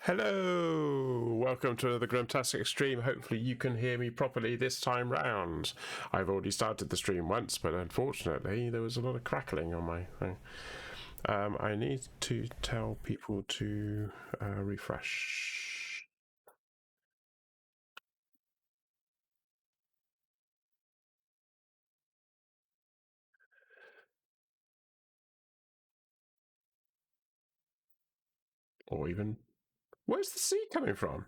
Hello! Welcome to the Grimtastic stream. Hopefully you can hear me properly this time round. I've already started the stream once, but unfortunately there was a lot of crackling on my thing. I need to tell people to refresh. Or even... Where's the sea coming from?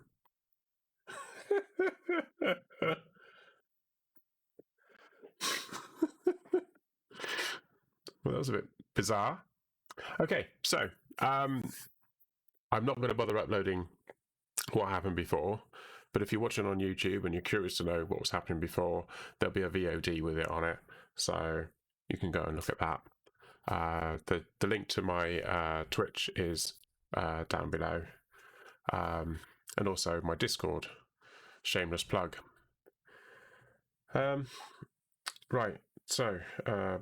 Well, that was a bit bizarre. Okay, so I'm not going to bother uploading what happened before, but if you're watching on YouTube and you're curious to know what was happening before, there'll be a VOD with it on it, so you can go and look at that. The link to my Twitch is down below, and also my Discord. Shameless plug. Right, so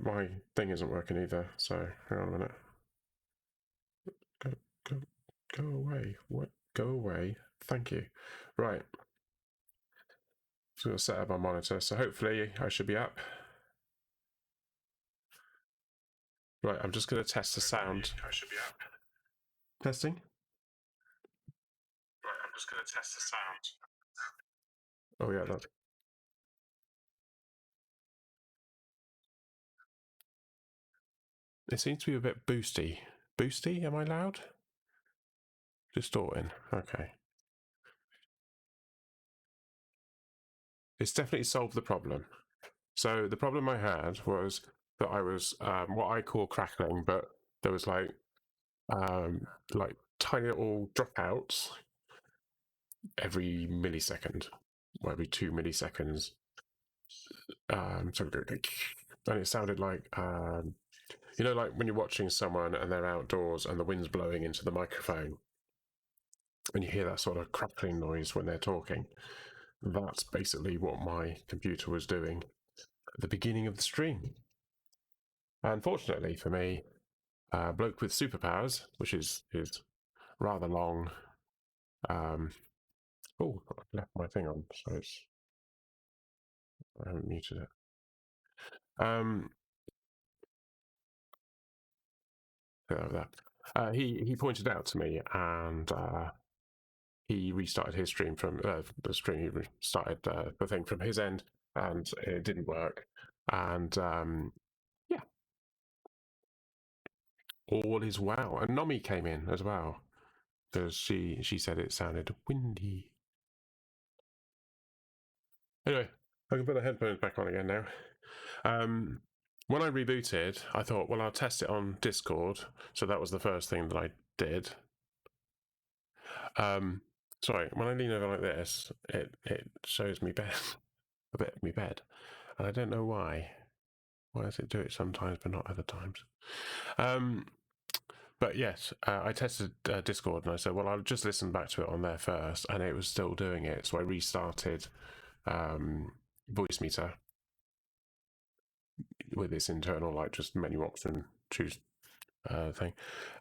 my thing isn't working either, so hang on a minute. Go away. What? Go away. Thank you. Right. So I'll set up my monitor, so hopefully I should be up. Right, I'm just going to test the sound. I should be up. Testing. Right, I'm just going to test the sound. Oh yeah, that. It seems to be a bit boosty. Boosty? Am I loud? Distorting. Okay. It's definitely solved the problem. So the problem I had was that I was what I call crackling, but there was like tiny little dropouts every millisecond, or every 2 milliseconds. So, and it sounded like like when you're watching someone and they're outdoors and the wind's blowing into the microphone, and you hear that sort of crackling noise when they're talking. That's basically what my computer was doing at the beginning of the stream. Unfortunately for me, Bloke with Superpowers, which is rather long. Oh, I left my thing on, so I haven't muted it. He pointed out to me, and he restarted his stream from the stream. He restarted the thing from his end, and it didn't work. And yeah, all is well. And Nomi came in as well because she said it sounded windy. Anyway, I can put the headphones back on again now. When I rebooted, I thought, well, I'll test it on Discord. So that was the first thing that I did. Sorry, when I lean over like this, it shows me bed, a bit of me bed, and I don't know why. Why does it do it sometimes but not other times? But yes, I tested Discord and I said, well, I'll just listen back to it on there first, and it was still doing it. So I restarted Voice Meter with this internal just menu option choose thing,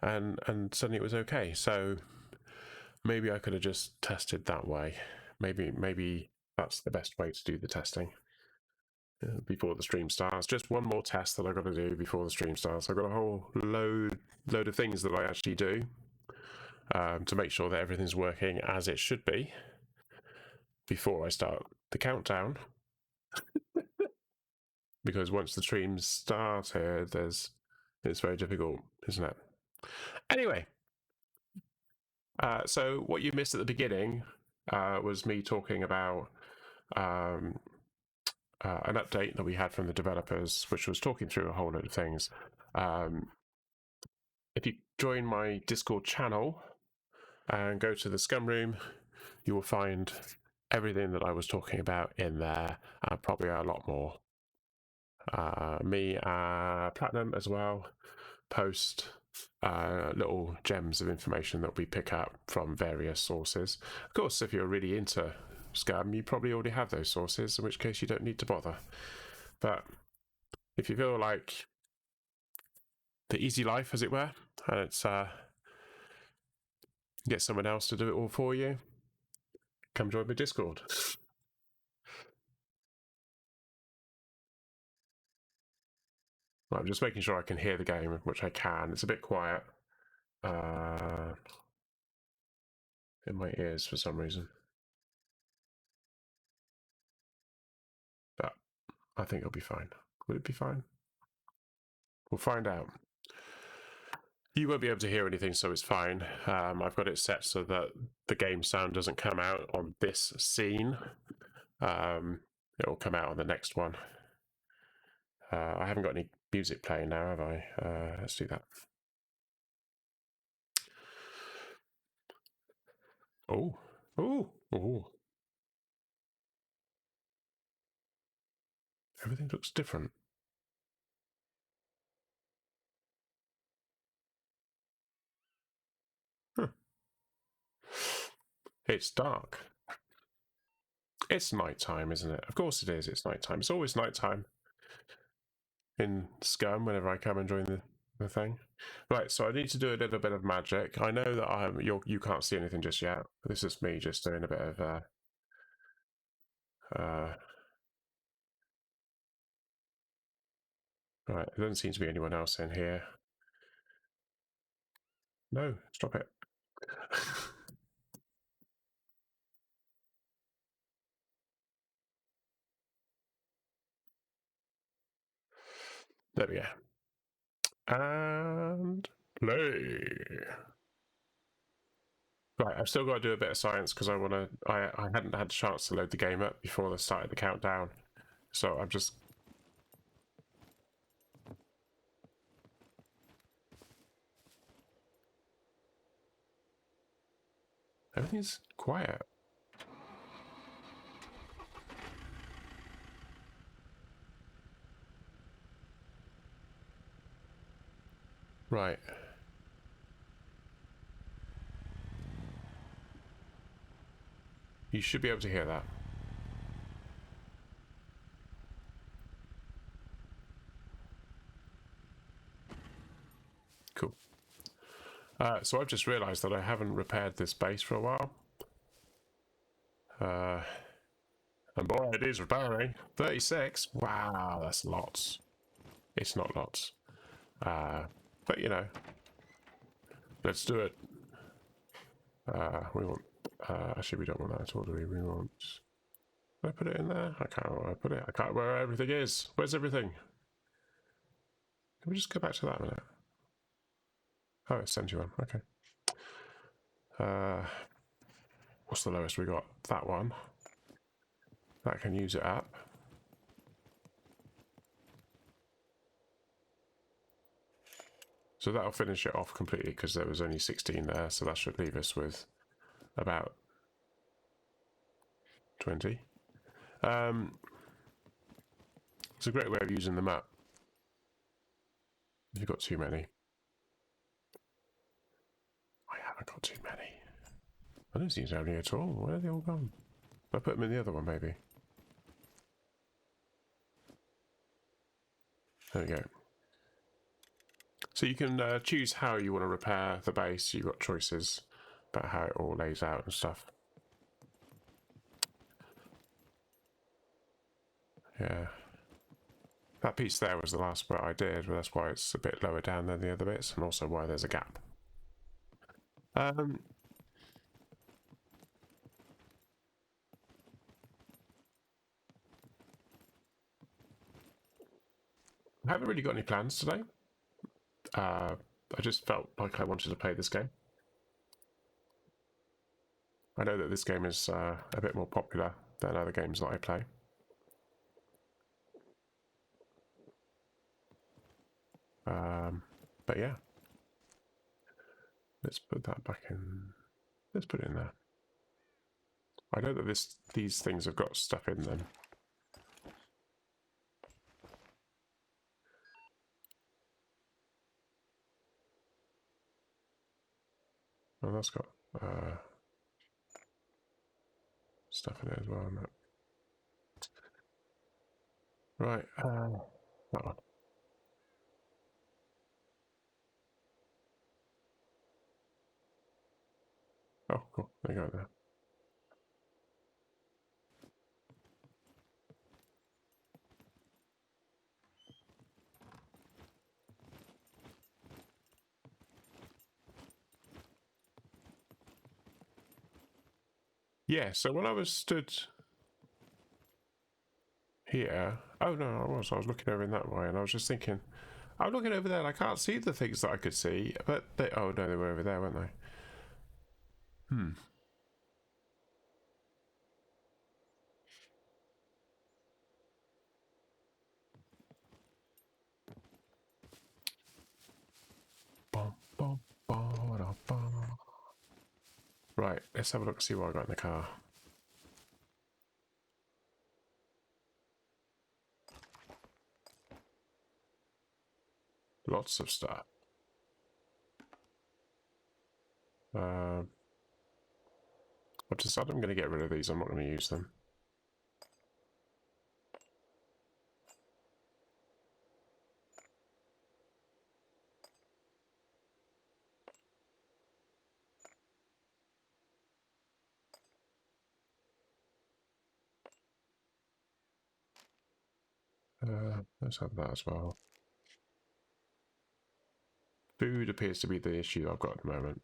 and suddenly it was okay. So maybe I could have just tested that way. Maybe that's the best way to do the testing before the stream starts. Just one more test that I've got to do before the stream starts. I've got a whole load of things that I actually do to make sure that everything's working as it should be before I start the countdown. Because once the stream's started, it's very difficult, isn't it? Anyway, so what you missed at the beginning was me talking about an update that we had from the developers, which was talking through a whole load of things. If you join my Discord channel and go to the Scum room, you will find everything that I was talking about in there, probably a lot more. Me, Platinum as well, post little gems of information that we pick up from various sources. Of course, if you're really into Scum, you probably already have those sources, in which case you don't need to bother. But if you feel like the easy life, as it were, and Get someone else to do it all for you. Come join my Discord. Right, I'm just making sure I can hear the game, which I can. It's a bit quiet in my ears for some reason. But I think it'll be fine. Will it be fine? We'll find out. You won't be able to hear anything, so it's fine. I've got it set so that the game sound doesn't come out on this scene. It'll come out on the next one. I haven't got any music playing now, have I? Let's do that. Oh, oh, oh. Everything looks different. Huh. It's dark. It's nighttime, isn't it? Of course it is. It's nighttime. It's always nighttime in Scum whenever I come and join the thing. Right, so I need to do a little bit of magic. I know that you can't see anything just yet. This is me just doing a bit of right, there doesn't seem to be anyone else in here. No, stop it. There we go. And play. Right, I've still got to do a bit of science because I hadn't had a chance to load the game up before the start of the countdown. So I'm just... Everything's quiet. Right. You should be able to hear that. Cool. So I've just realised that I haven't repaired this base for a while. And boy, it is repairing. 36. Wow, that's lots. It's not lots. But you know, let's do it. We want... actually, we don't want that at all, do we? We want... Did I put it in there? I can't know where I put it. I can't where everything is. Where's everything? Can we just go back to that a minute? Oh, it's 71. Okay. What's the lowest we got? That one. That can use it up. So that'll finish it off completely because there was only 16 there, so that should leave us with about 20. It's a great way of using the map. If you've got too many. I haven't got too many. I don't seem to have any at all. Where are they all gone? I put them in the other one, maybe. There we go. So you can choose how you want to repair the base. You've got choices about how it all lays out and stuff. Yeah. That piece there was the last bit I did, but that's why it's a bit lower down than the other bits, and also why there's a gap. I haven't really got any plans today. I just felt like I wanted to play this game. I know that this game is a bit more popular than other games that I play. But yeah. Let's put that back in. Let's put it in there. I know that these things have got stuff in them. Oh, that's got stuff in it as well. No. Right, that one. Oh, cool. There you go there. Yeah, so when I was stood here... Oh, no, I was looking over in that way, and I was just thinking, I'm looking over there and I can't see the things that I could see, but they... Oh, no, they were over there, weren't they? Bum, bum, ba-da-ba. Right, let's have a look and see what I got in the car. Lots of stuff. I've decided I'm going to get rid of these. I'm not going to use them. Let's have that as well. Food appears to be the issue I've got at the moment.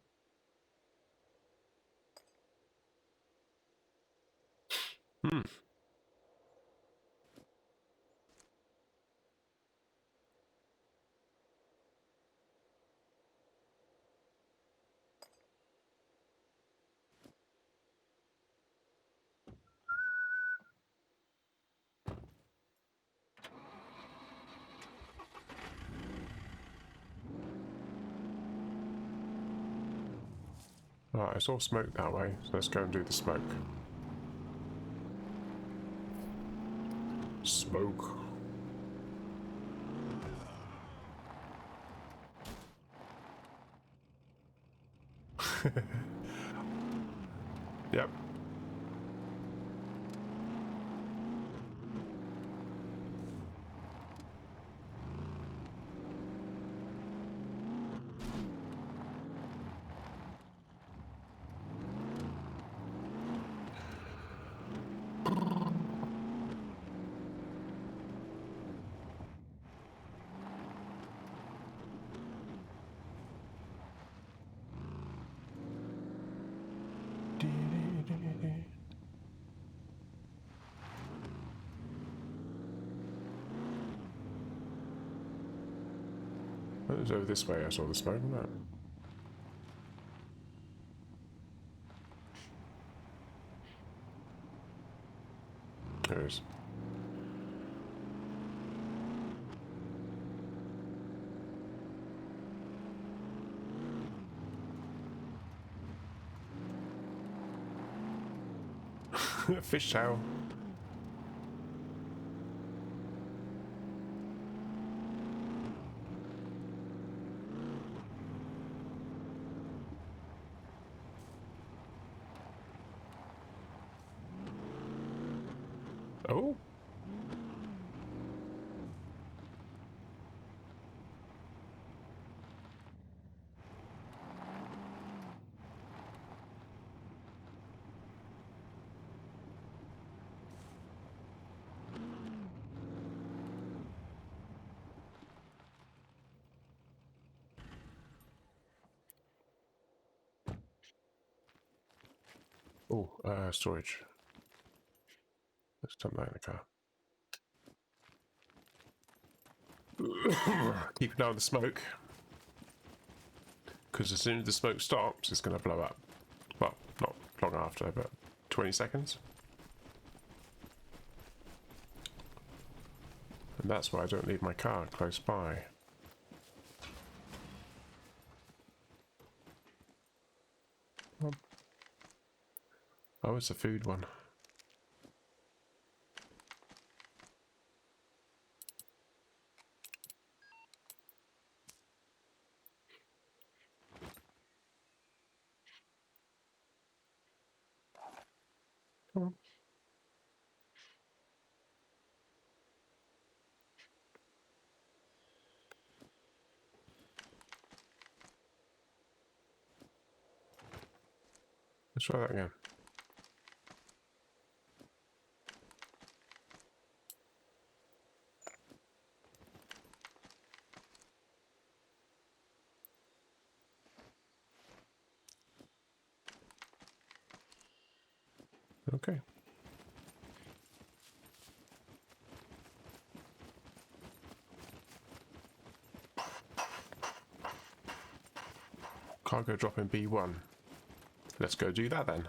Right, I saw smoke that way, so let's go and do the smoke. Smoke. Yep. It was over this way I saw the smoke, wasn't it? There it is. Fish tail. Oh. Oh, storage. Let's dump that in the car. Keep an eye on the smoke. Because as soon as the smoke stops, it's going to blow up. Well, not long after, but 20 seconds. And that's why I don't leave my car close by. Oh, it's a food one. Come on. Let's try that again. Okay. Cargo drop in B1. Let's go do that then.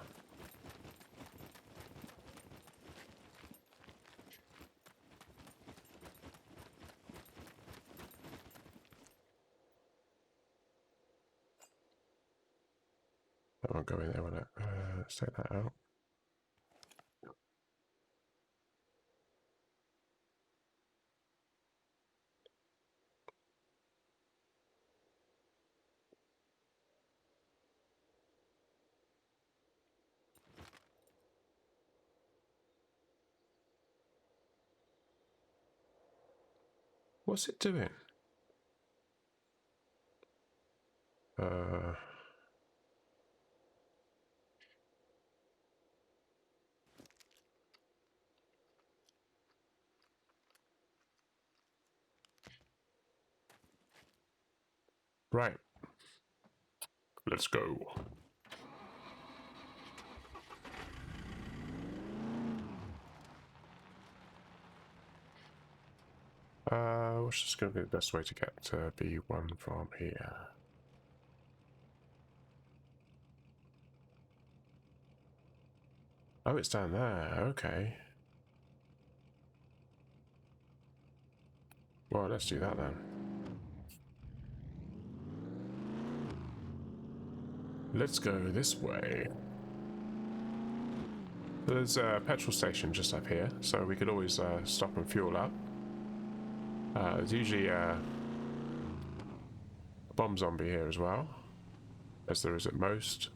That won't go in there, will it? Let's take that out. What's it doing? Right. Let's go. What's just going to be the best way to get to B1 from here? Oh, it's down there. Okay. Well, let's do that then. Let's go this way. There's a petrol station just up here, so we could always stop and fuel up. There's usually a bomb zombie here as well, as there is at most.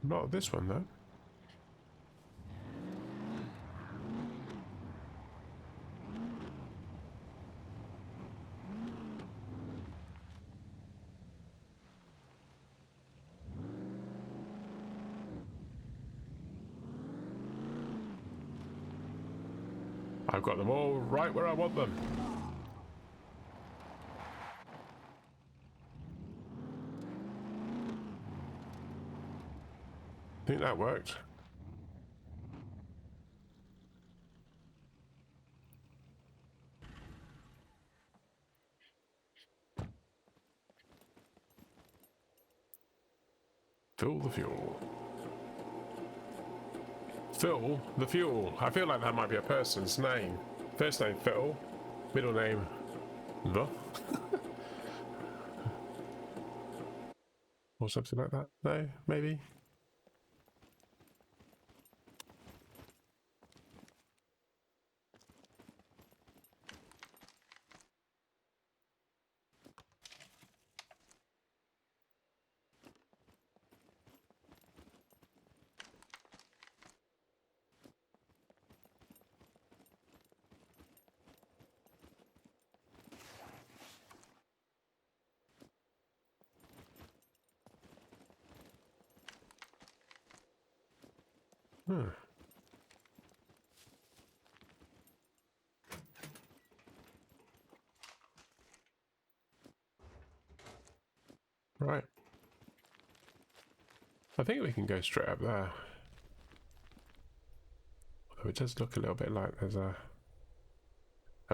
Not this one though. I've got them all right where I want them. I think that worked. Fill the fuel. Fill the fuel. I feel like that might be a person's name. First name Phil, middle name The. Or something like that. No, maybe. Hmm. Right. I think we can go straight up there. Although it does look a little bit like there's a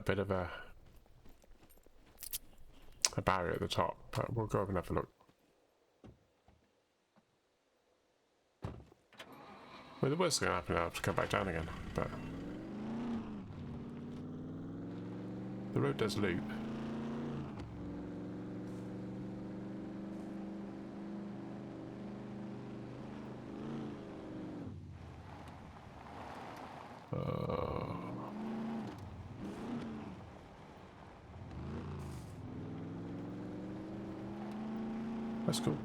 bit of a barrier at the top, but we'll go over and have a look. Well, the worst thing that can happen, I'll have to come back down again, but the road does loop. That's cool.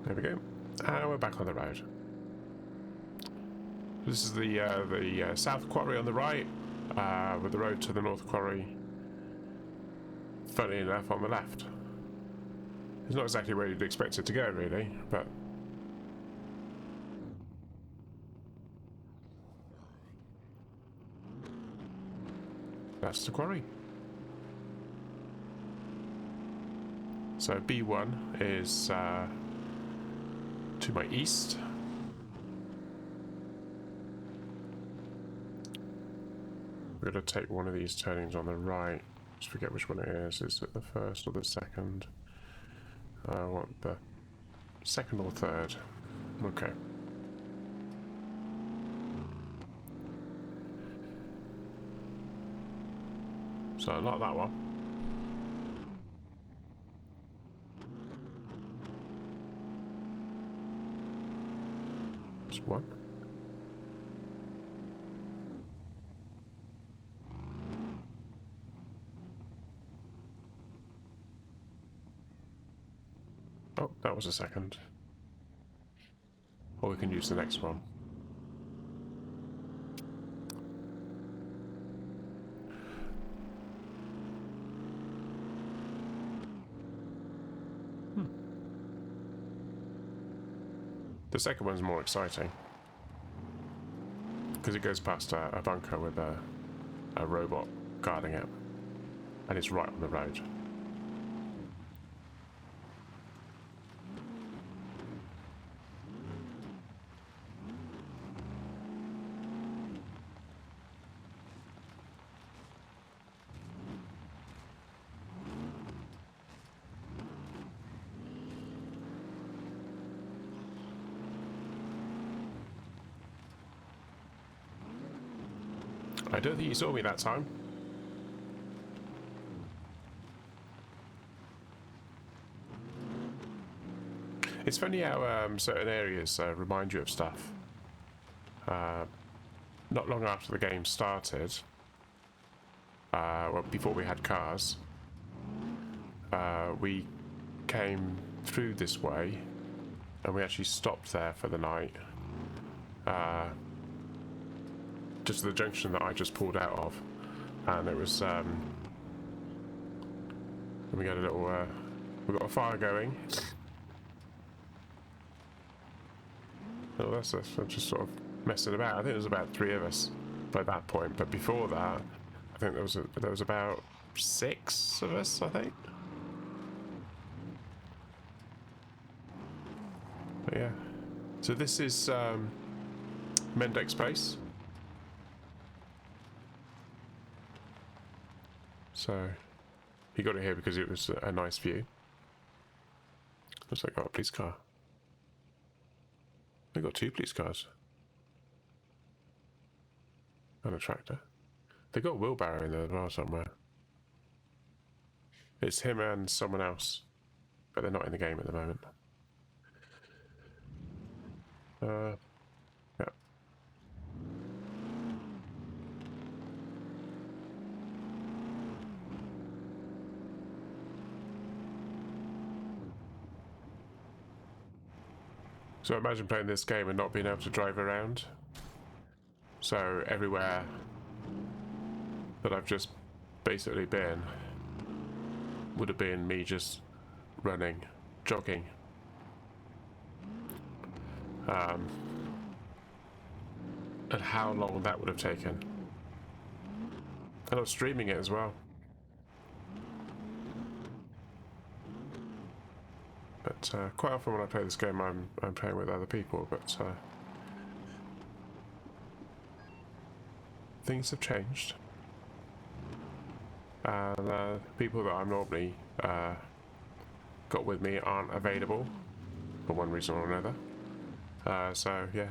There we go. And we're back on the road. This is the South Quarry on the right, with the road to the North Quarry, funny enough, on the left. It's not exactly where you'd expect it to go, really, but... that's the quarry. So B1 is to my east. We're going to take one of these turnings on the right. Just forget which one it is. Is it the first or the second? I want the second or third. Okay. So not that one. Just one. Oh, that was a second. Or we can use the next one. The second one's more exciting because it goes past a bunker with a robot guarding it, and it's right on the road. I don't think you saw me that time. It's funny how certain areas remind you of stuff. Not long after the game started, well, before we had cars, we came through this way, and we actually stopped there for the night. Just the junction that I just pulled out of, and it was we got a little we got a fire going. Oh, that's just sort of messing about. I think there was about 3 of us by that point, but before that, I think there was about 6 of us, I think. But yeah, so this is Mendex Place. So he got it here because it was a nice view. Looks like I got a police car. They got 2 police cars. And a tractor. They got a wheelbarrow in there as well somewhere. It's him and someone else, but they're not in the game at the moment. Yeah. So imagine playing this game and not being able to drive around. So everywhere that I've just basically been would have been me just running, jogging. And how long that would have taken. And I was streaming it as well. But quite often when I play this game, I'm playing with other people. But things have changed, and people that I'm normally got with me aren't available for one reason or another. So yeah,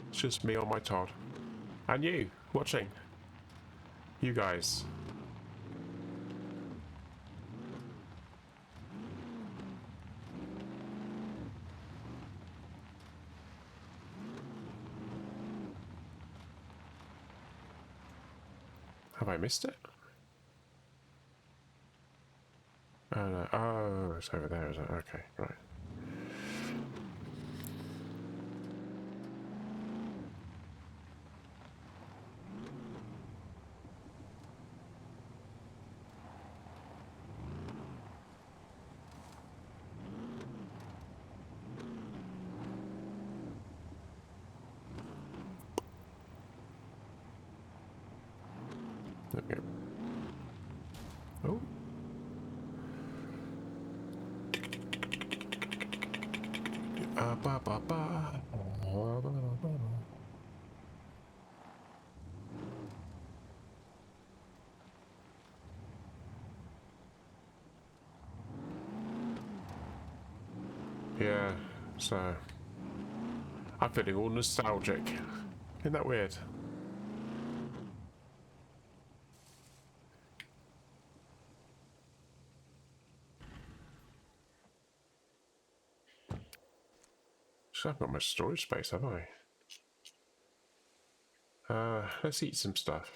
it's just me on my Todd, and you watching. You guys. I missed it? Oh, no. Oh, it's over there, is it? Okay, right. Okay. Oh. Ba, ba, ba. Yeah, so I'm feeling all nostalgic. Isn't that weird? So I've got much storage space, have I? Let's eat some stuff.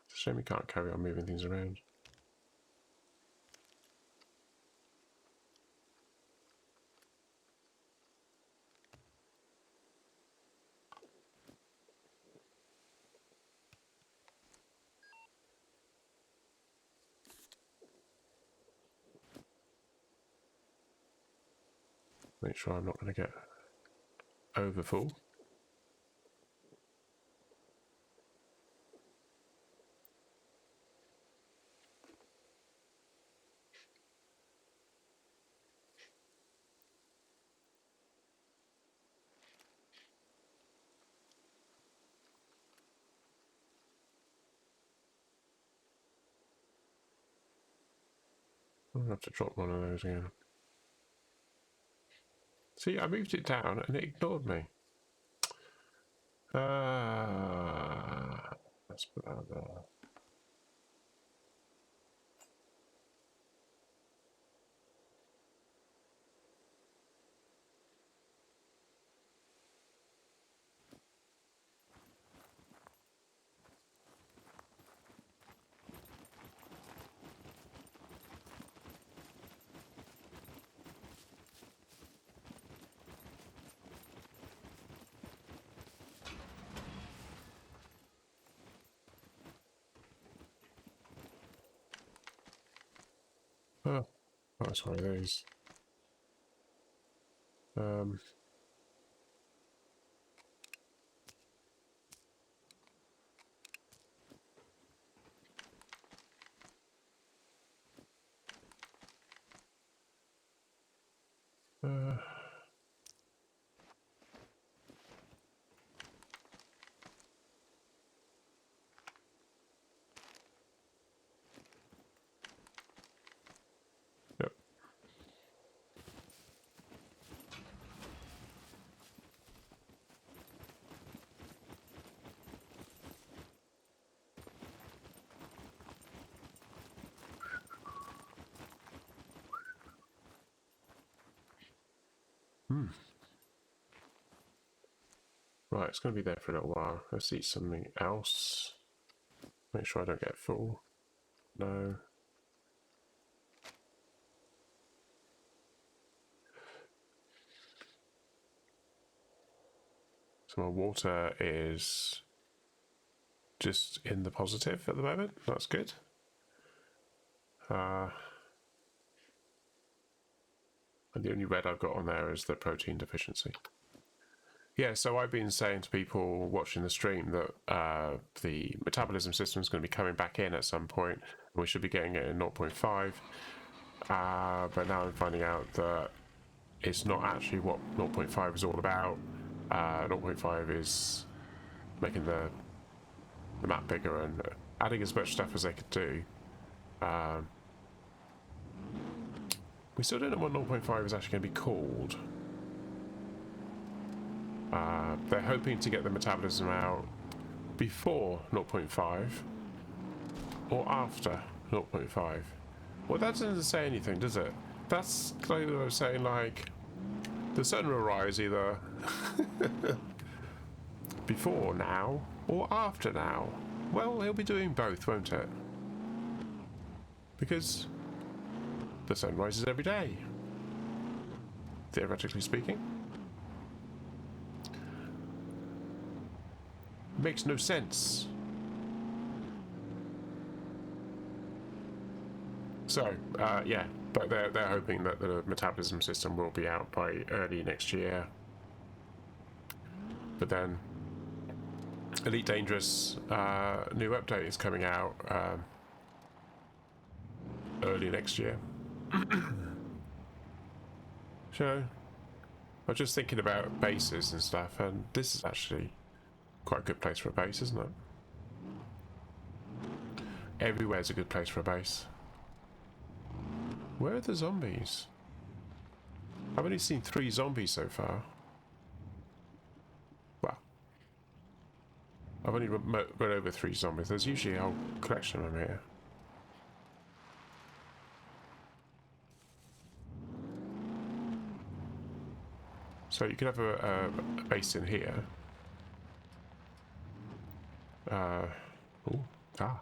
It's a shame we can't carry on moving things around. Make sure I'm not going to get overfull. I'll have to drop one of those again. See, I moved it down and it ignored me. Let's put that there. Oh, that's one of these. Uh, yep. Right, it's going to be there for a little while. Let's eat something else. Make sure I don't get full. No. So my water is just in the positive at the moment. That's good. And the only red I've got on there is the protein deficiency. Yeah, so I've been saying to people watching the stream that the metabolism system is going to be coming back in at some point. We should be getting it in 0.5. But now I'm finding out that it's not actually what 0.5 is all about. 0.5 is making the map bigger and adding as much stuff as they could do. We still don't know what 0.5 is actually going to be called. They're hoping to get the metabolism out before 0.5 or after 0.5. Well, that doesn't say anything, does it? That's like what I was saying, like the sun will rise either before now or after now? Well, he'll be doing both, won't it? Because the sun rises every day, theoretically speaking. Makes no sense. So, yeah, but they're hoping that the metabolism system will be out by early next year. But then, Elite Dangerous new update is coming out early next year. So, I was just thinking about bases and stuff, and this is actually quite a good place for a base, isn't it? Everywhere's a good place for a base. Where are the zombies? I've only seen 3 zombies so far. Well, I've only run over 3 zombies. There's usually a whole collection of them here. So you could have a base in here. Ooh, ah.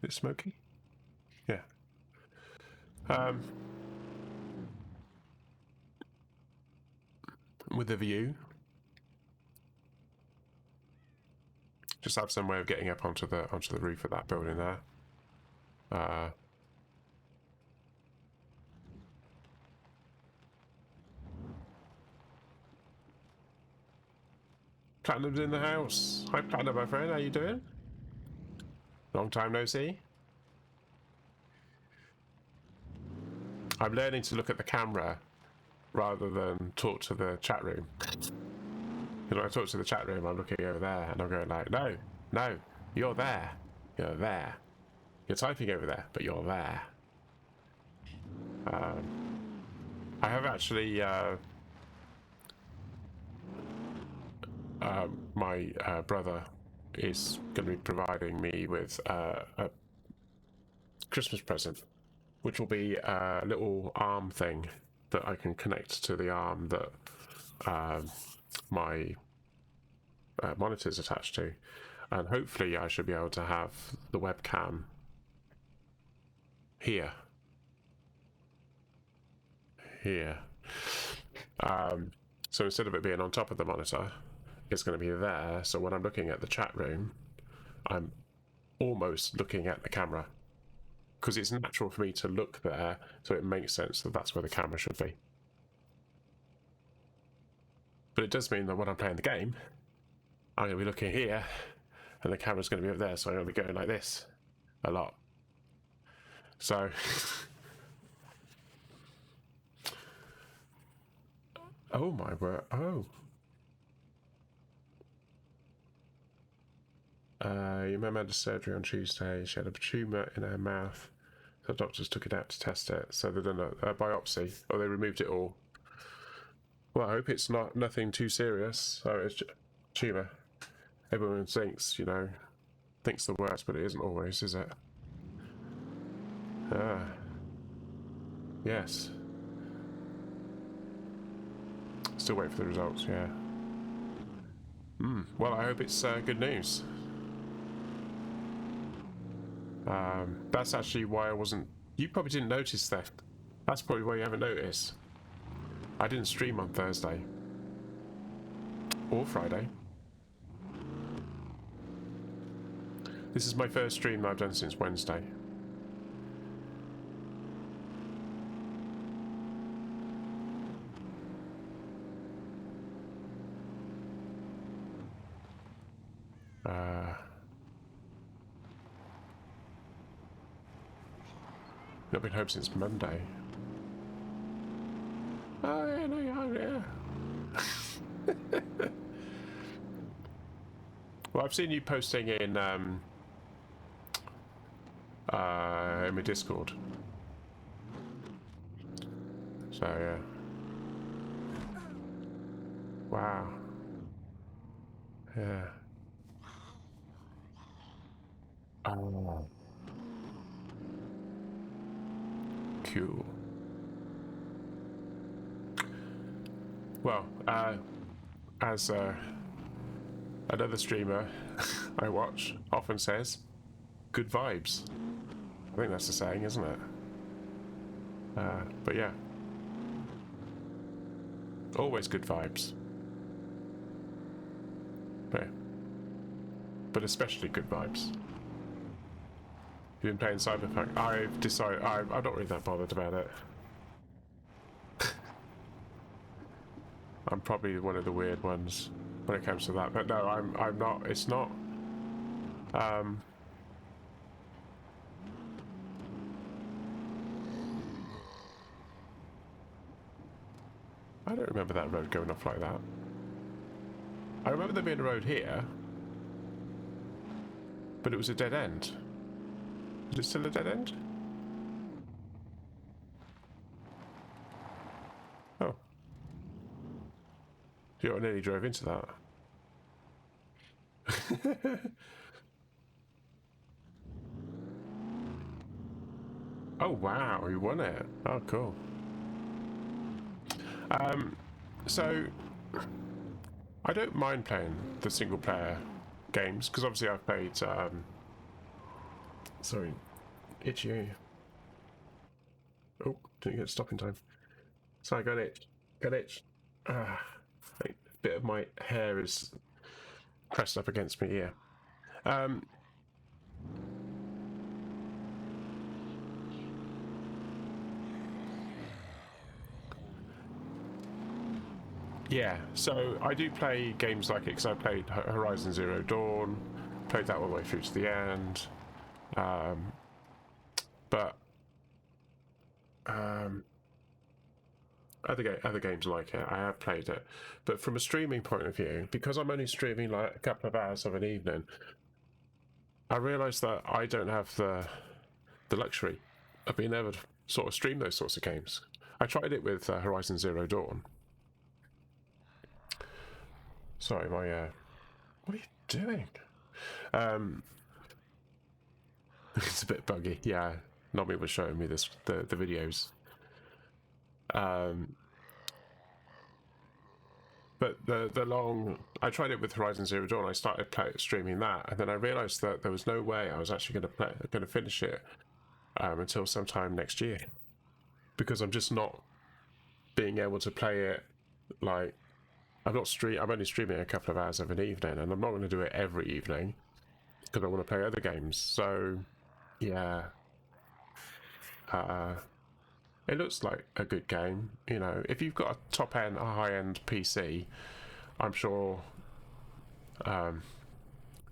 Is it smoky? Yeah. With a view. Just have some way of getting up onto the roof of that building there. Platinum's in the house. Hi, Platinum, my friend. How you doing? Long time no see. I'm learning to look at the camera rather than talk to the chat room. Because when I talk to the chat room, I'm looking over there and I'm going like, no, no, you're there. You're there. You're typing over there, but you're there. I have actually... my brother is going to be providing me with a Christmas present, which will be a little arm thing that I can connect to the arm that my monitor is attached to, and hopefully I should be able to have the webcam here. So instead of it being on top of the monitor, it's going to be there, so when I'm looking at the chat room, I'm almost looking at the camera, because it's natural for me to look there, so it makes sense that that's where the camera should be. But it does mean that when I'm playing the game, I'm going to be looking here, and the camera's going to be up there, so I'm going to be going like this a lot. So... oh my word, oh. Your mum had a surgery on Tuesday. She had a tumour in her mouth. The doctors took it out to test it. So they've done a biopsy. Or they removed it all. Well, I hope it's nothing too serious. Oh, it's tumour. Everyone thinks, you know, thinks the worst, but it isn't always, is it? Yes. Still waiting for the results, yeah. Well, I hope it's good news. That's actually why I wasn't... You probably didn't notice that. That's probably why you haven't noticed. I didn't stream on Thursday. Or Friday. This is my first stream that I've done since Wednesday. Not been home since Monday. Oh, yeah, no, yeah. Well, I've seen you posting in my Discord. So, yeah. Wow. Yeah. Oh. Cool. Well, as another streamer I watch often says, good vibes. I think that's the saying, isn't it? But yeah, always good vibes. Yeah. But especially good vibes. You've been playing Cyberpunk. I've decided I'm not really that bothered about it. I'm probably one of the weird ones when it comes to that. But no, I'm not. It's not. I don't remember that road going off like that. I remember there being a road here, but it was a dead end. Is it still a dead end? Oh. I nearly drove into that. Oh wow, you won it. Oh cool. So I don't mind playing the single player games because obviously I've played sorry, itchy. Oh, didn't get stopping time. Sorry, got itch. Got itch. A bit of my hair is pressed up against my ear. Yeah, so I do play games like it because I played Horizon Zero Dawn, played that all the way through to the end. But other games like it, I have played it. But from a streaming point of view, because I'm only streaming like a couple of hours of an evening, I realise that I don't have the luxury of being able to sort of stream those sorts of games. I tried it with Horizon Zero Dawn. Sorry, my what are you doing? It's a bit buggy. Yeah, Nobby was showing me this the videos. But the long, I tried it with Horizon Zero Dawn. I started streaming that, and then I realised that there was no way I was actually going to finish it until sometime next year, because I'm just not being able to play it. Like, I'm only streaming a couple of hours of an evening, and I'm not going to do it every evening because I want to play other games. So, yeah. It looks like a good game. You know, if you've got a top-end, a high-end PC, I'm sure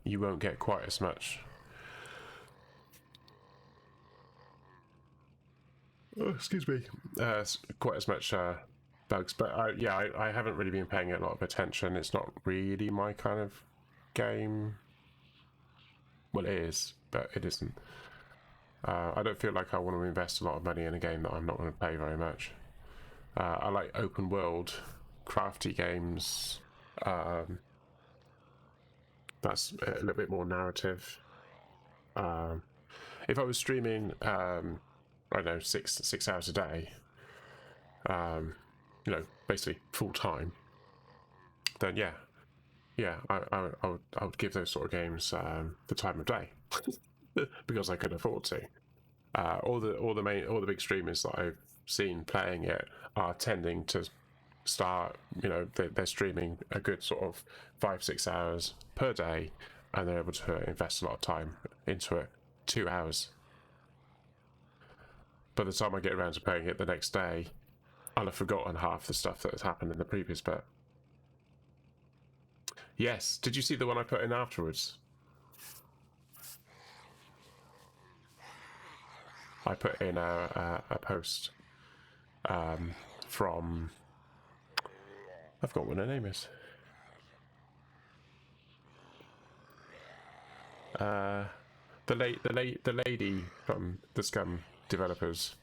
you won't get quite as much. Oh, excuse me. Quite as much bugs, but I haven't really been paying it a lot of attention. It's not really my kind of game. Well, it is, but it isn't. I don't feel like I want to invest a lot of money in a game that I'm not going to play very much. I like open world, crafty games. That's a little bit more narrative. If I was streaming, I don't know, six hours a day, you know, basically full time, then yeah, I would give those sort of games the time of day because I could afford to. All the big streamers that I've seen playing it are tending to start, you know, they're streaming a good sort of 5-6 hours per day, and they're able to invest a lot of time into it. 2 hours. By the time I get around to playing it the next day, I'll have forgotten half the stuff that has happened in the previous bit. Yes, did you see the one I put in afterwards? I put in a post from, I forgot what her name is. The lady from the Scum developers.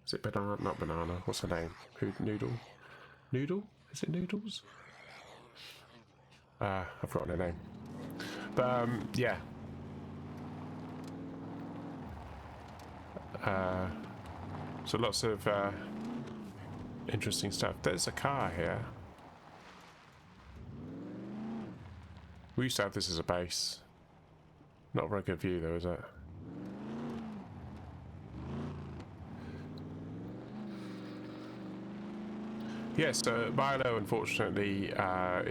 Is it banana? Not banana. What's her name? Noodle? Noodle? Is it Noodles? I've forgotten her name. But yeah. So lots of interesting stuff. There's a car here. We used to have this as a base. Not a very good view though, is it? Yes, so Milo unfortunately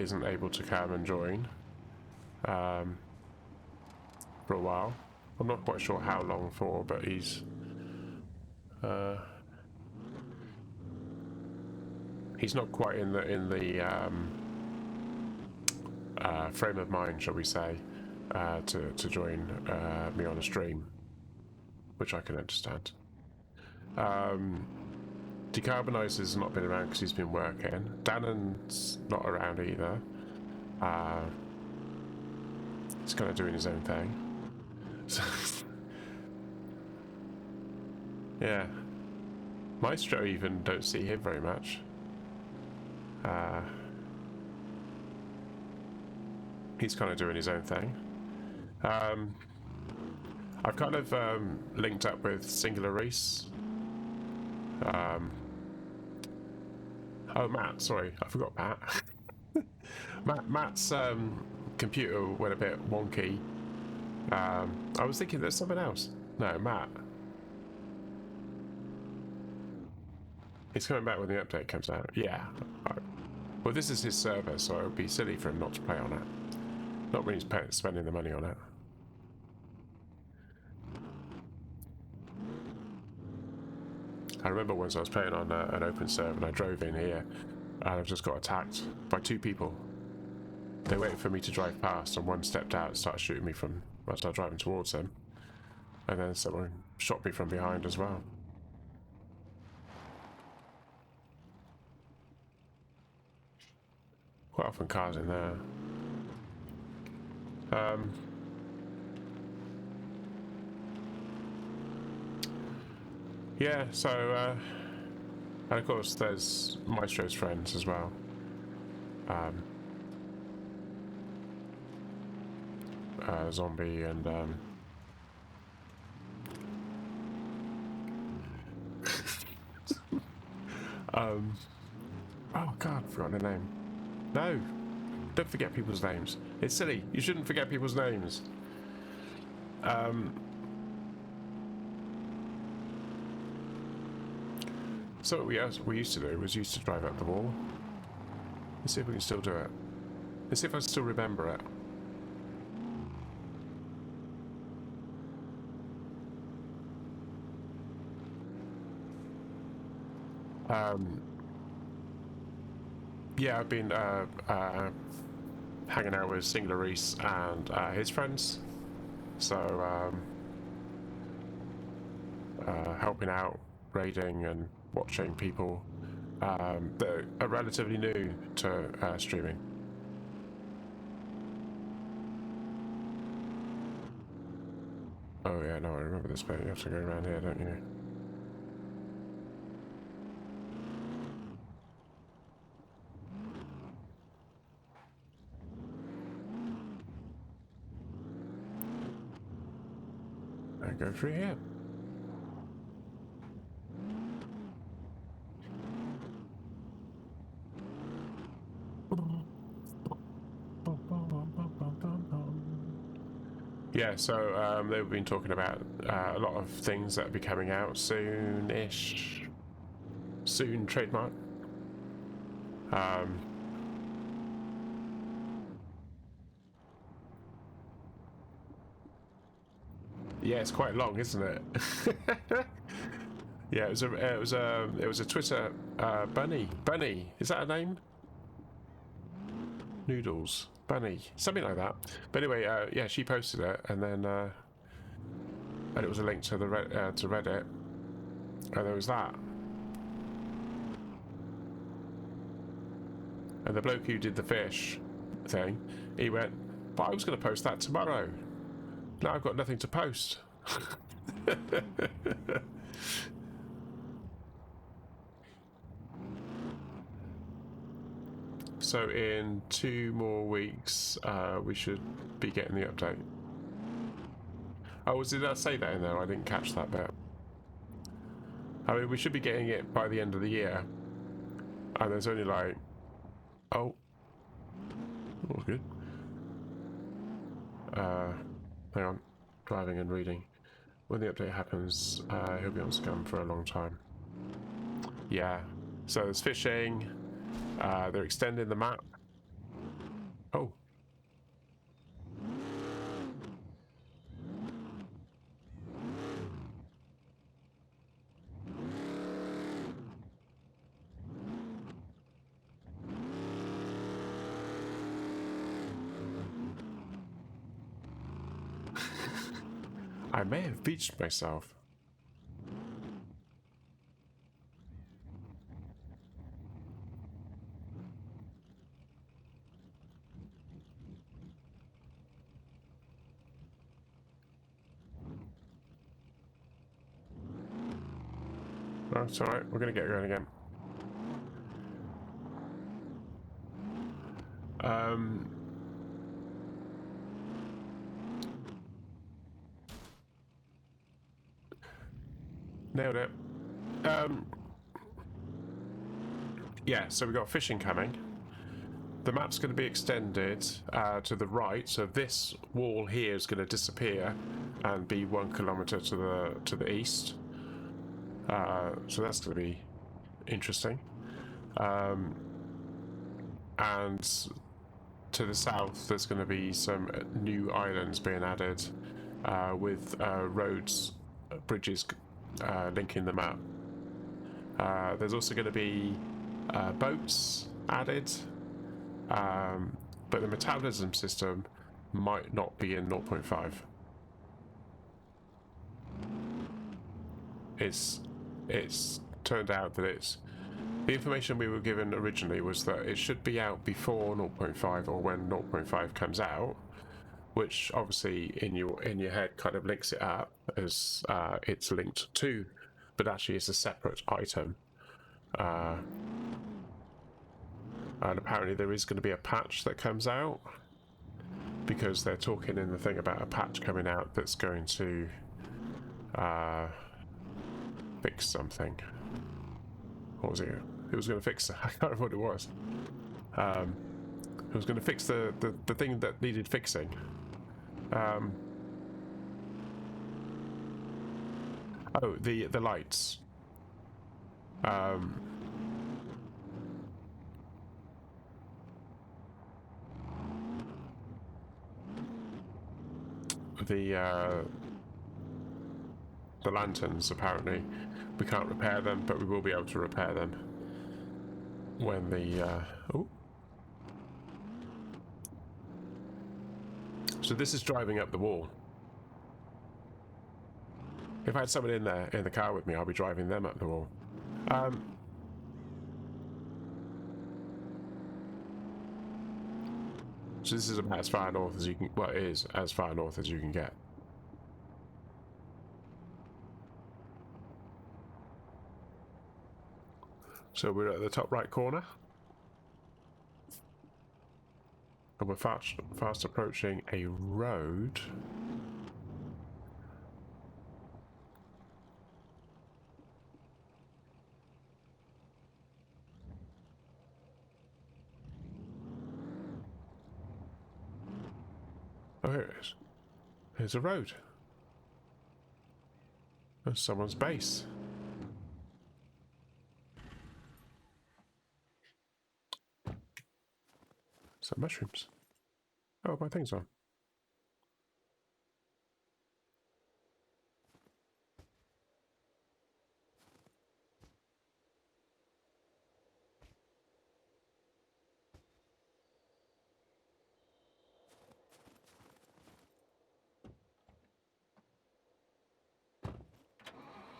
isn't able to come and join for a while. I'm not quite sure how long for, but he's not quite in the frame of mind, shall we say, to join me on a stream, which I can understand. Decarbonizer's not been around because he's been working. Dannon's not around either. He's kind of doing his own thing. So yeah. Maestro even don't see him very much. He's kind of doing his own thing. I've kind of linked up with Singular Reese. Oh, Matt, sorry, I forgot Matt. Matt's computer went a bit wonky. I was thinking there's someone else. No, Matt. He's coming back when the update comes out. Yeah. Well, this is his server, so it would be silly for him not to play on it. Not when he's spending the money on it. I remember once I was playing on an open server and I drove in here and I just got attacked by 2 people. They waited for me to drive past and one stepped out and started shooting me from... I started driving towards them. And then someone shot me from behind as well. Quite often cars in there. Yeah, so and of course there's Maestro's friends as well. Zombie and oh god, I've forgotten the name. No, don't forget people's names. It's silly. You shouldn't forget people's names. So what we used to do was used to drive up the wall. Let's see if we can still do it. Let's see if I still remember it. Yeah, I've been hanging out with Singular Reese and his friends. So helping out, raiding and watching people that are relatively new to streaming. Oh yeah, no, I remember this bit. You have to go around here, don't you? And go through here. Yeah, so they've been talking about a lot of things that will be coming out soon-ish. Soon, trademark. Yeah, it's quite long, isn't it? Yeah, it was a Twitter bunny. Bunny, is that a name? Noodles. Bunny, something like that. But anyway, yeah, she posted it, and then and it was a link to the to Reddit, and there was that. And the bloke who did the fish thing, he went, "But I was going to post that tomorrow. Now I've got nothing to post." So in 2 more weeks, we should be getting the update. Oh, did I say that in there? I didn't catch that bit. I mean, we should be getting it by the end of the year. And there's only like... Oh. Oh, good. Hang on. Driving and reading. When the update happens, he'll be on Scum for a long time. Yeah. So there's fishing. They're extending the map. Oh. I may have beached myself. Oh, it's alright. We're going to get going again. Nailed it. Yeah, so we've got fishing coming. The map's going to be extended to the right, so this wall here is going to disappear and be 1 kilometre to the east. So that's going to be interesting. And to the south, there's going to be some new islands being added with roads, bridges linking them up. There's also going to be boats added, but the metabolism system might not be in 0.5. It's turned out that it's... The information we were given originally was that it should be out before 0.5 or when 0.5 comes out, which obviously in your head kind of links it up as it's linked to, but actually it's a separate item. And apparently there is going to be a patch that comes out, because they're talking in the thing about a patch coming out that's going to fix something. What was it? It was going to fix... I can't remember what it was. It was going to fix the thing that needed fixing. Oh, the lights. The lanterns, apparently. We can't repair them, but we will be able to repair them when the... oh. So this is driving up the wall. If I had someone in there, in the car with me, I'll be driving them up the wall. So this is about as far north as you can... Well, it is as far north as you can get. So we're at the top right corner. And we're fast approaching a road. Oh, here it is. There's a road. There's someone's base. Some mushrooms. Oh, my thing's on.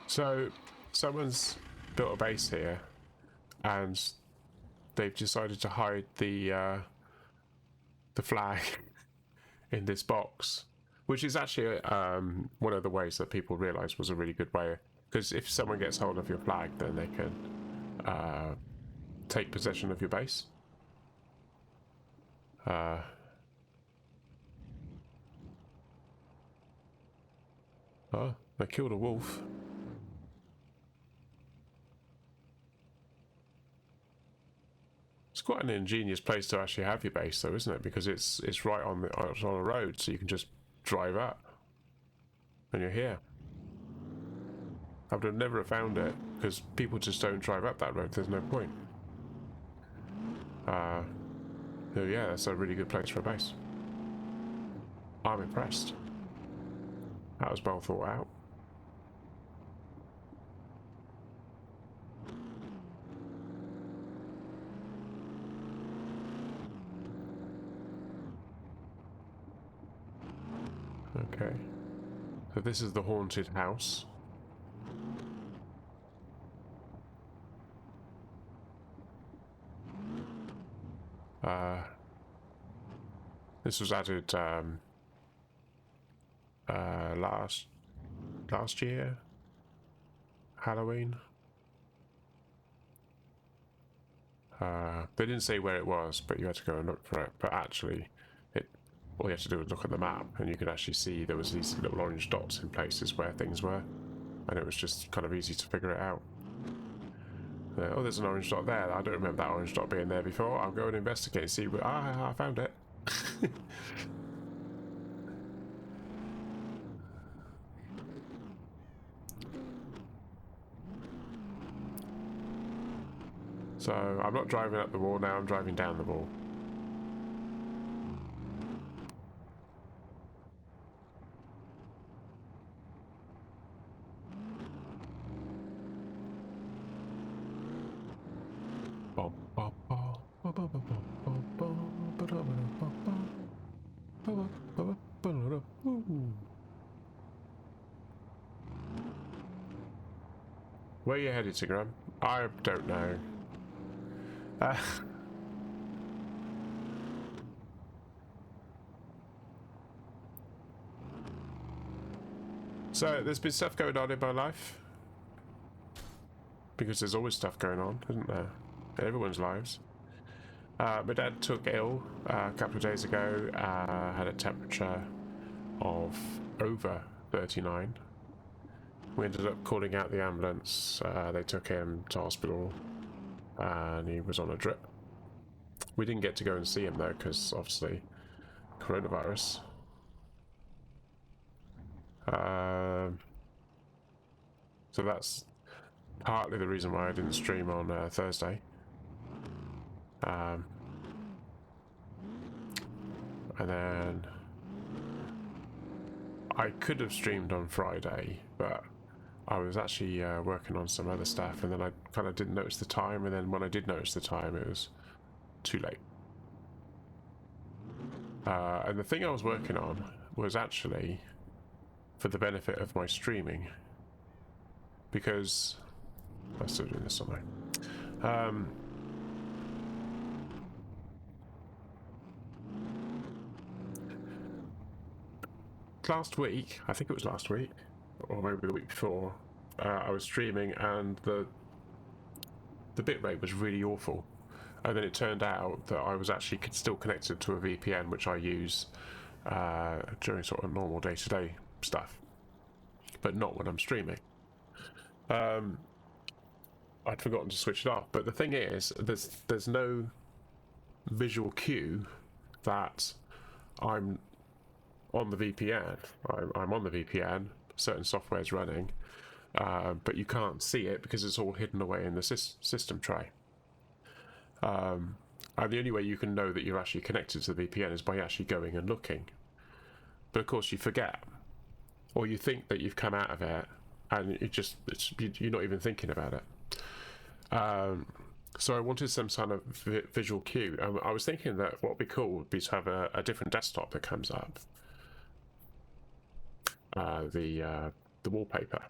So, someone's built a base here, and they've decided to hide the flag in this box, which is actually one of the ways that people realised was a really good way. Because if someone gets hold of your flag, then they can take possession of your base. Oh, they killed a wolf. It's quite an ingenious place to actually have your base, though, isn't it? Because it's right on it's on a road, so you can just drive up, and you're here. I would have never found it because people just don't drive up that road. There's no point. So yeah, that's a really good place for a base. I'm impressed. That was well thought out. Okay. So this is the haunted house. This was added last year, Halloween. They didn't say where it was, but you had to go and look for it. But actually, all you had to do was look at the map, and you could actually see there was these little orange dots in places where things were, and it was just kind of easy to figure it out. Oh, there's an orange dot there. I don't remember that orange dot being there before. I'll go and investigate and see. I found it. So I'm not driving up the wall now, I'm driving down the wall. Where are you headed to, Graham? I don't know. So there's been stuff going on in my life. Because there's always stuff going on, isn't there? In everyone's lives. My dad took ill a couple of days ago, had a temperature of over 39. We ended up calling out the ambulance. They took him to hospital and he was on a drip. We didn't get to go and see him though, because obviously coronavirus. So that's partly the reason why I didn't stream on Thursday. And then I could have streamed on Friday, but I was actually working on some other stuff, and then I kind of didn't notice the time, and then when I did notice the time, it was too late. And the thing I was working on was actually for the benefit of my streaming, because I'm still doing this, aren't I? Last week, I think it was last week, or maybe the week before, I was streaming and the bitrate was really awful. And then it turned out that I was actually still connected to a VPN, which I use during sort of normal day-to-day stuff, but not when I'm streaming. I'd forgotten to switch it off, but the thing is, there's no visual cue that I'm on the VPN. I'm on the VPN, certain software's running, but you can't see it because it's all hidden away in the system tray. And the only way you can know that you're actually connected to the VPN is by actually going and looking. But of course you forget, or you think that you've come out of it, and you're not even thinking about it. So I wanted some kind of visual cue. I was thinking that what would be cool would be to have a different desktop that comes up. The wallpaper.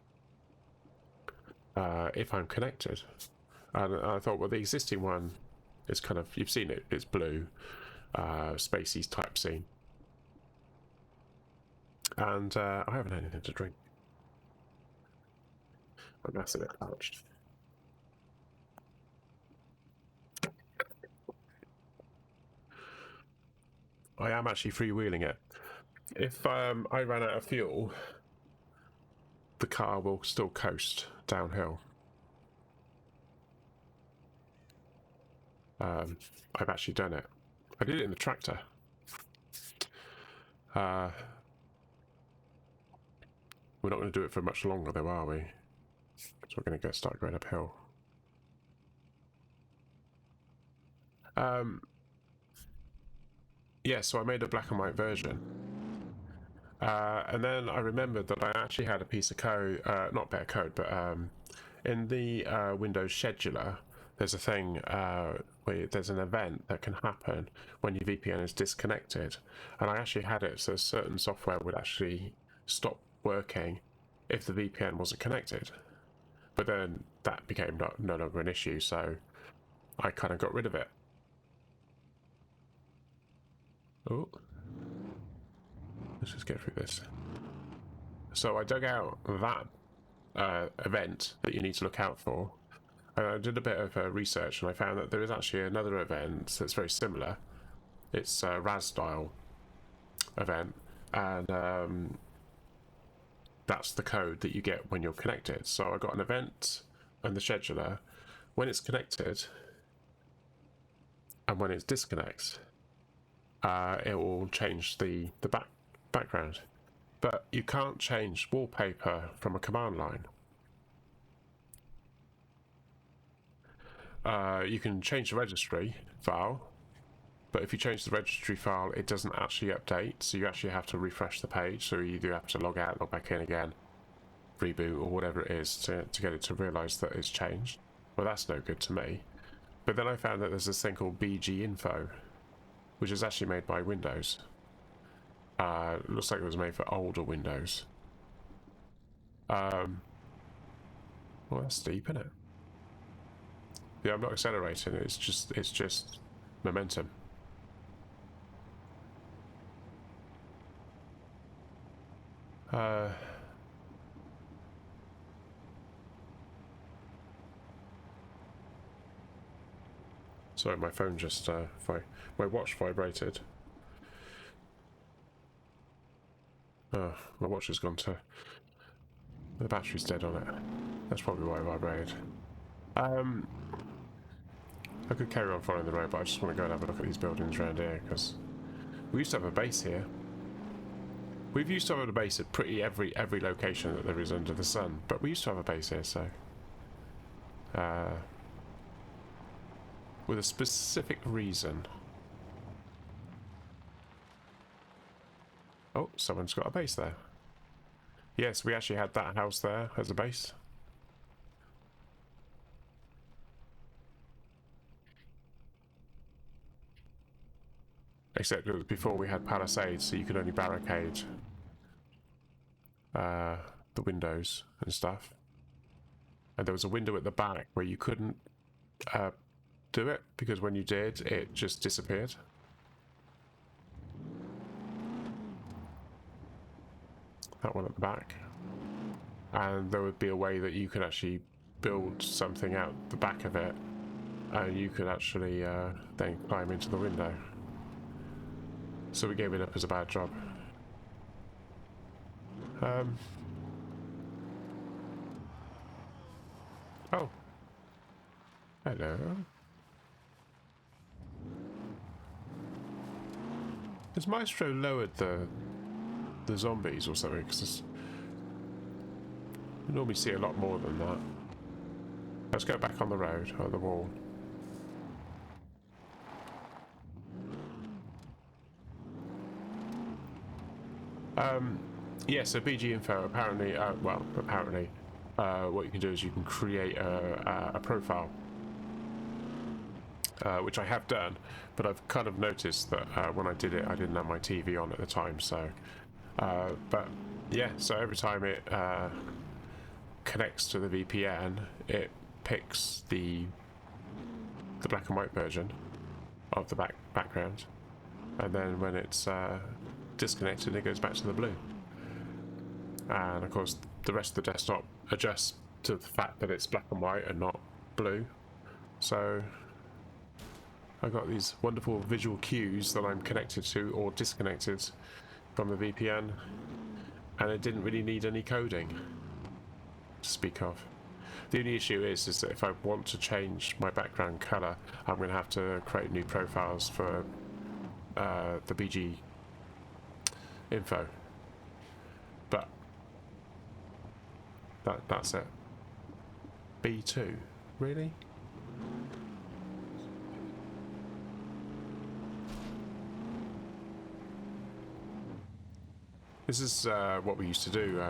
If I'm connected. And I thought, well, the existing one is kind of, you've seen it, it's blue, spacey type scene. And I haven't had anything to drink. I'm a bit parched. I am actually freewheeling it. If I ran out of fuel, the car will still coast downhill. I've actually done it. I did it in the tractor. We're not going to do it for much longer though, are we? So we're going to start going uphill. Yeah, so I made a black and white version. And then I remembered that I actually had a piece of code, not bit of code, but in the Windows scheduler, there's a thing where there's an event that can happen when your VPN is disconnected. And I actually had it so certain software would actually stop working if the VPN wasn't connected. But then that became no longer an issue, so I kind of got rid of it. Oh. Let's just get through this. So I dug out that event that you need to look out for. And I did a bit of research and I found that there is actually another event that's very similar. It's a RAS style event, and that's the code that you get when you're connected. So I got an event and the scheduler. When it's connected and when it disconnects, it will change the background. But you can't change wallpaper from a command line. You can change the registry file, but if you change the registry file, it doesn't actually update, so you actually have to refresh the page. So you either have to log out, log back in again, reboot, or whatever it is to get it to realise that it's changed. Well, that's no good to me. But then I found that there's this thing called BG Info, which is actually made by Windows. It looks like it was made for older Windows. Well, that's deep, isn't it? Yeah, I'm not accelerating. It's just momentum. Sorry, my phone just my watch vibrated. Oh, my watch has gone to... The battery's dead on it. That's probably why it vibrated. I could carry on following the road, but I just want to go and have a look at these buildings around here, because we used to have a base here. We've used to have a base at pretty every location that there is under the sun, but we used to have a base here, so... with a specific reason. Oh, someone's got a base there. Yes, we actually had that house there as a base. Except it was before we had palisades, so you could only barricade the windows and stuff. And there was a window at the back where you couldn't do it, because when you did, it just disappeared. That one at the back. And there would be a way that you could actually build something out the back of it, and you could actually then climb into the window. So we gave it up as a bad job. Oh. Hello. Has Maestro lowered the zombies or something? Because we normally see a lot more than that. Let's go back on the road, or the wall. Yeah, so BG Info, apparently, well, apparently, what you can do is you can create a profile, which I have done, but I've kind of noticed that when I did it, I didn't have my TV on at the time, so, but yeah, so every time it connects to the VPN, it picks the black and white version of the background, and then when it's disconnected, it goes back to the blue. And of course the rest of the desktop adjusts to the fact that it's black and white and not blue. So I've got these wonderful visual cues that I'm connected to or disconnected from the VPN, and it didn't really need any coding to speak of. The only issue is that if I want to change my background color, I'm going to have to create new profiles for the BG info. But that's it. B2, really? This is what we used to do.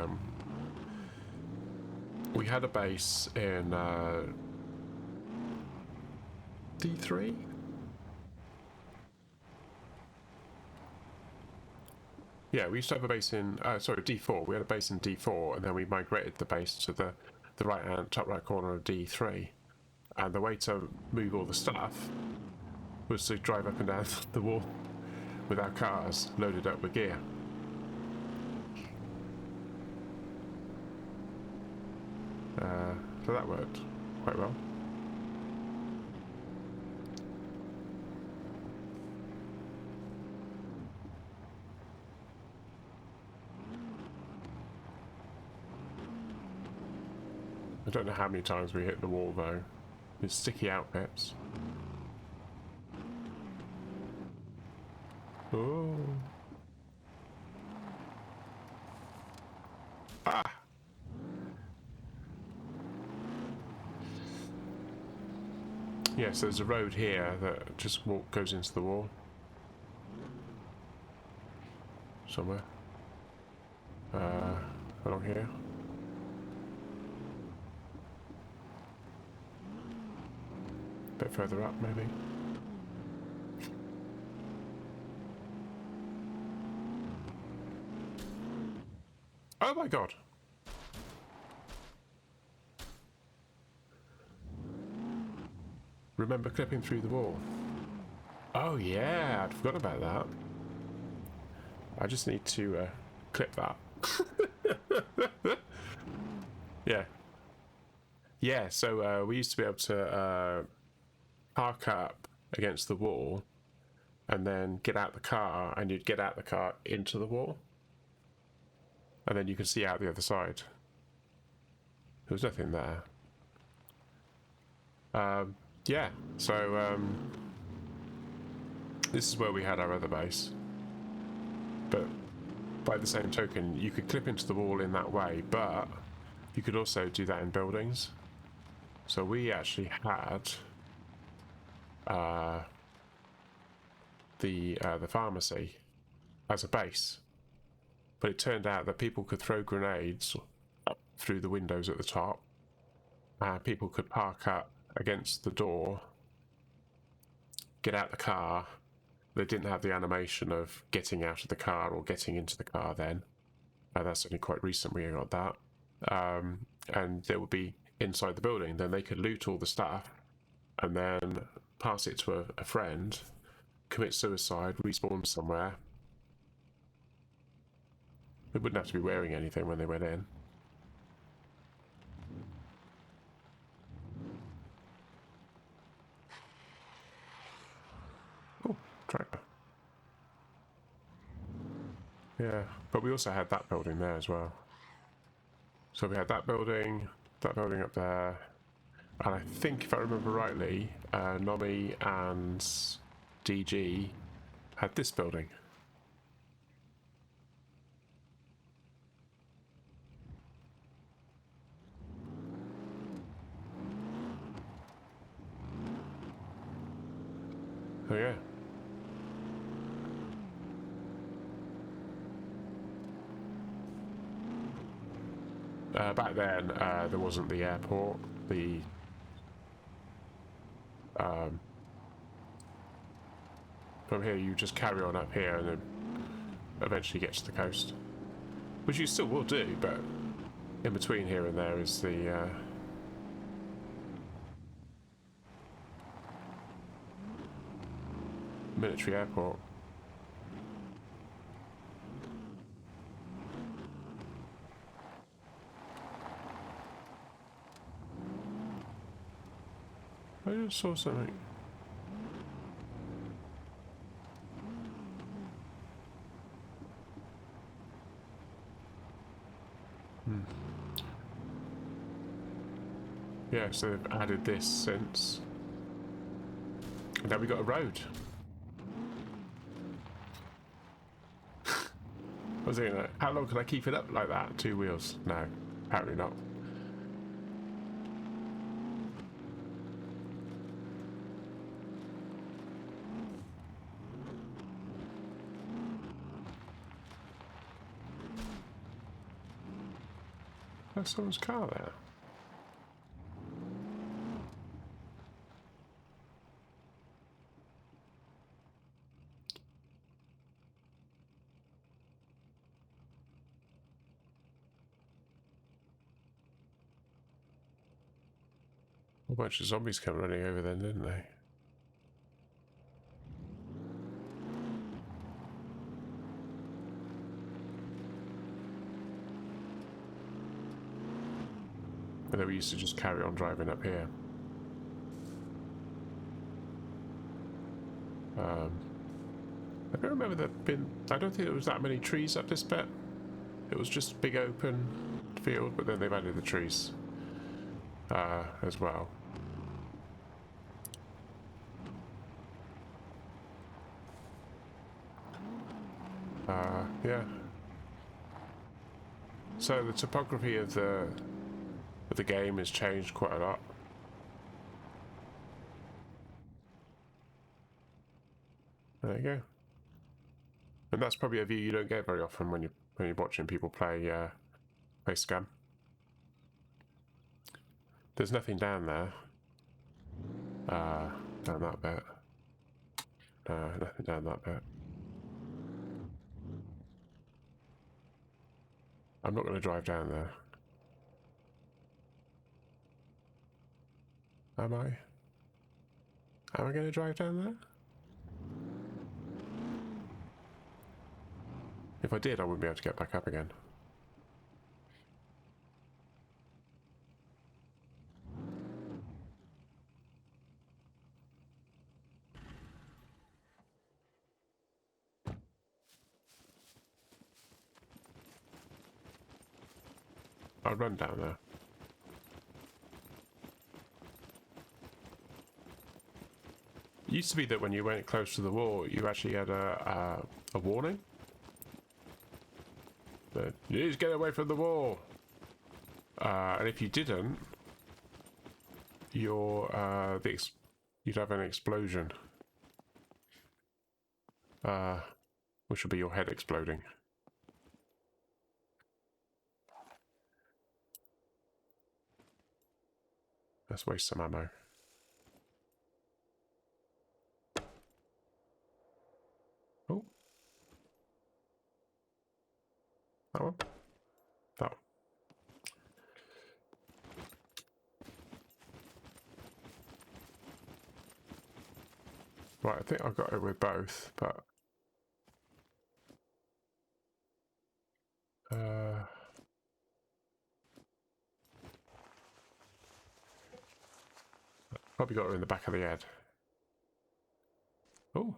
We had a base in D3? Yeah, we used to have a base in, sorry, D4. We had a base in D4, and then we migrated the base to the right-hand, top right corner of D3. And the way to move all the stuff was to drive up and down the wall with our cars loaded up with gear. So that worked quite well. I don't know how many times we hit the wall though. With sticky out bits. Oh. Ah! Yes, there's a road here that just goes into the wall. Somewhere. Along here. A bit further up, maybe. Oh my god! Remember clipping through the wall? Oh yeah, I'd forgot about that. I just need to clip that. Yeah. Yeah, so we used to be able to park up against the wall and then get out the car, and you'd get out the car into the wall. And then you could see out the other side. There was nothing there. Yeah, so this is where we had our other base. But by the same token, you could clip into the wall in that way, but you could also do that in buildings. So we actually had the pharmacy as a base, but it turned out that people could throw grenades up through the windows at the top. People could park up against the door, get out the car. They didn't have the animation of getting out of the car or getting into the car then. That's only quite recent we got that. And they would be inside the building. Then they could loot all the stuff and then pass it to a friend, commit suicide, respawn somewhere. They wouldn't have to be wearing anything when they went in. Oh, tractor. Yeah, but we also had that building there as well. So we had that building up there, and I think if I remember rightly, Nomi and DG had this building. Oh yeah. Back then, there wasn't the airport. From here, you just carry on up here and then eventually get to the coast, which you still will do, but in between here and there is the military airport. I just saw something. Yeah, so they've added this since. And now we got a road. I was thinking, how long can I keep it up like that? 2 wheels? No, apparently not. There's someone's car there. A bunch of zombies came running over then, didn't they? And then we used to just carry on driving up here. I don't remember there been. I don't think there was that many trees up this bit. It was just big open field, but then they've added the trees as well. Yeah. So the topography of the game has changed quite a lot. There you go. And that's probably a view you don't get very often when you're watching people play Scum. There's nothing down there. Down that bit. Nothing down that bit. I'm not going to drive down there. Am I? Am I going to drive down there? If I did, I wouldn't be able to get back up again. I'll run down there. It used to be that when you went close to the wall, you actually had a warning. That you need to get away from the wall. And if you didn't, you'd have an explosion. Which would be your head exploding. Let's waste some ammo. Oh. That one? That one. Right, I think I've got it with both, but... probably got her in the back of the head. Oh.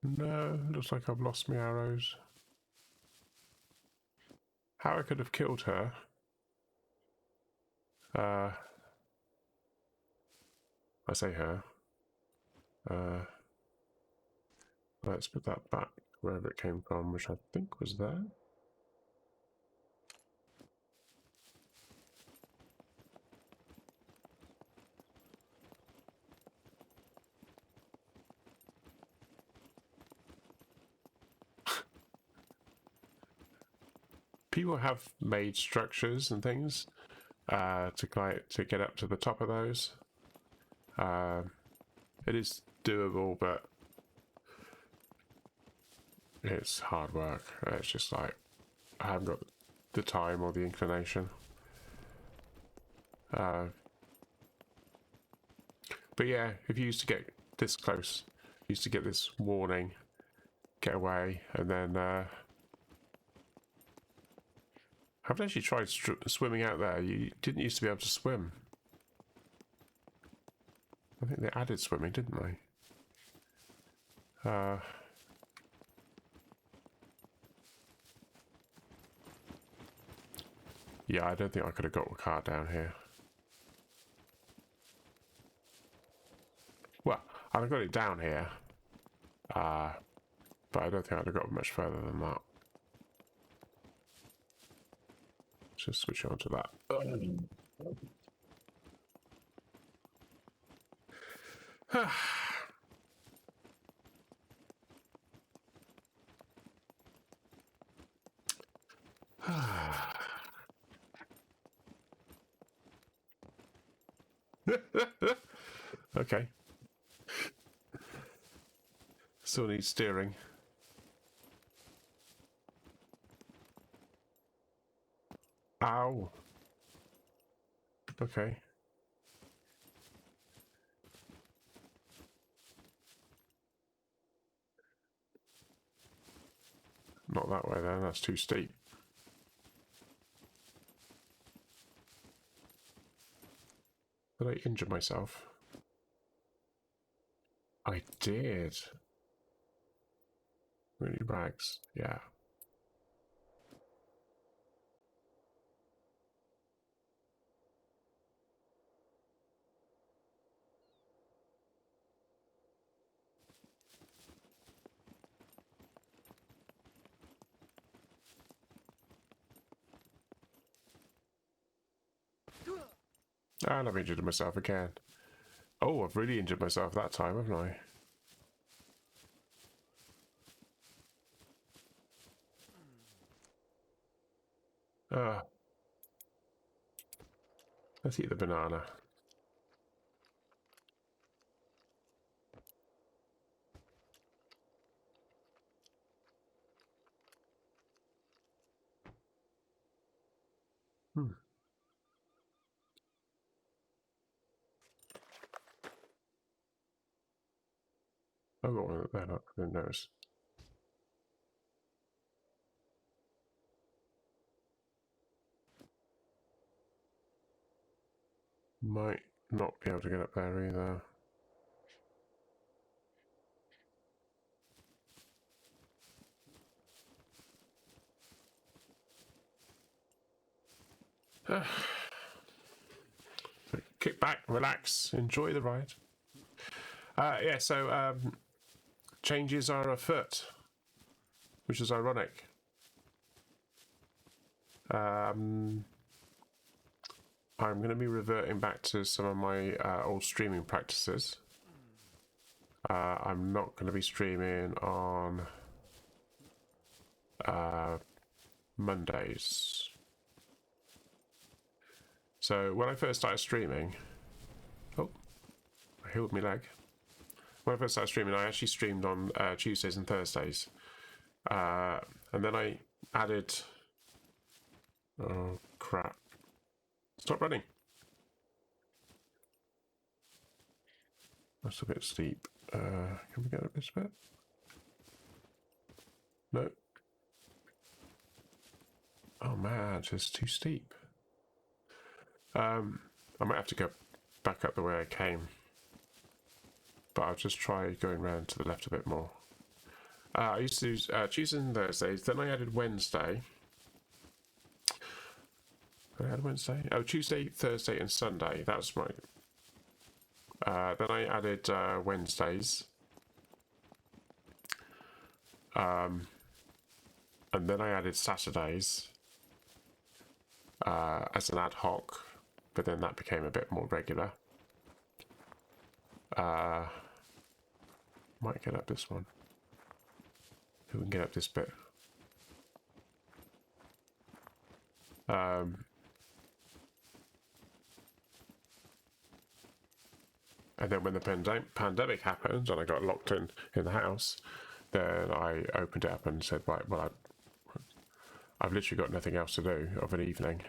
No, looks like I've lost my arrows. How I could have killed her. I say her. Let's put that back wherever it came from, which I think was there. People have made structures and things to get up to the top of those. It is doable, but it's hard work. It's just like I haven't got the time or the inclination. But yeah, if you used to get this close, you used to get this warning, get away, and then haven't actually tried swimming out there. You didn't used to be able to swim. I think they added swimming, didn't they? Yeah, I don't think I could have got a car down here. Well, I've got it down here. But I don't think I'd have got much further than that. Just switch on to that. Okay. Still need steering. Ow. Okay. Not that way then, that's too steep. Did I injure myself? I did. Really rags, yeah. And I've injured myself again. Oh, I've really injured myself that time, haven't I? Let's eat the banana. I've got one there, I didn't notice. Might not be able to get up there either. Kick back, relax, enjoy the ride. Yeah, so changes are afoot, which is ironic. I'm going to be reverting back to some of my old streaming practices. I'm not going to be streaming on Mondays. So when I first started streaming, oh, I healed my leg. When I first started streaming, I actually streamed on Tuesdays and Thursdays. And then I added... Oh, crap. Stop running. That's a bit steep. Can we get up this bit? No. Oh man, it's too steep. I might have to go back up the way I came. But I'll just try going around to the left a bit more. I used to do Tuesdays and Thursdays, then I added Wednesday. I had Wednesday? Oh, Tuesday, Thursday and Sunday. That's right. Then I added Wednesdays. And then I added Saturdays as an ad hoc, but then that became a bit more regular. Might get up this one. If we can get up this bit. And then when the pandemic happened and I got locked in the house, then I opened it up and said, right, well, I've literally got nothing else to do of an evening.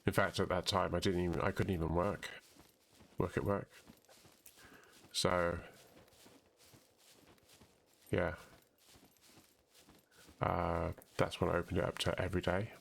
In fact, at that time, I couldn't even work at work. So, yeah, that's when I opened it up to every day.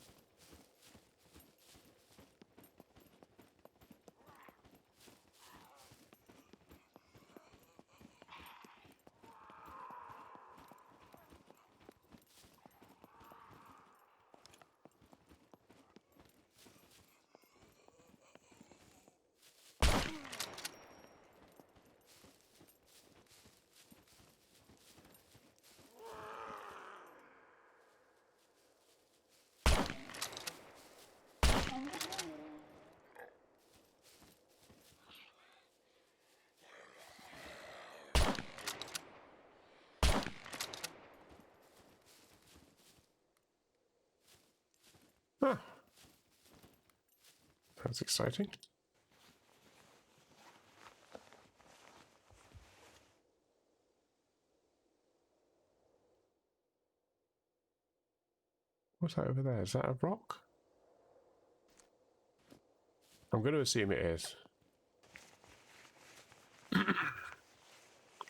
That's exciting. What's that over there? Is that a rock? I'm going to assume it is. It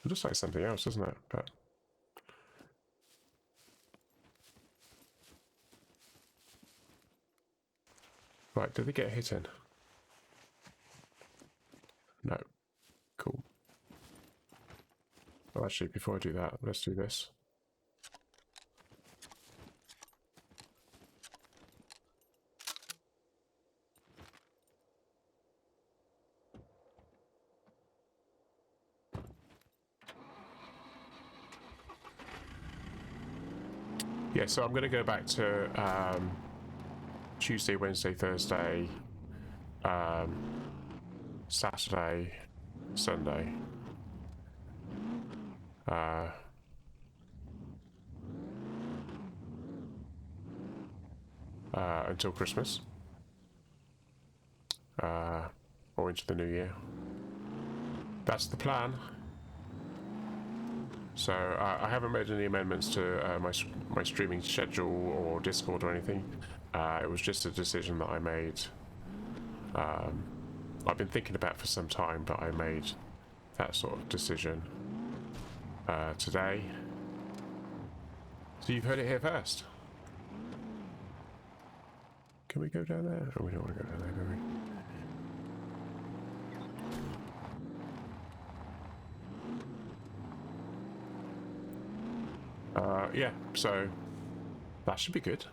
looks like something else, doesn't it? But right, did they get hit in? No. Cool. Oh, actually, before I do that, let's do this. Yeah, so I'm going to go back to Tuesday, Wednesday, Thursday, Saturday, Sunday. Until Christmas. Or into the new year. That's the plan. So I haven't made any amendments to my streaming schedule or Discord or anything. It was just a decision that I made. I've been thinking about for some time, but I made that sort of decision today. So you've heard it here first. Can we go down there? Oh, we don't want to go down there, do we? Yeah, so that should be good.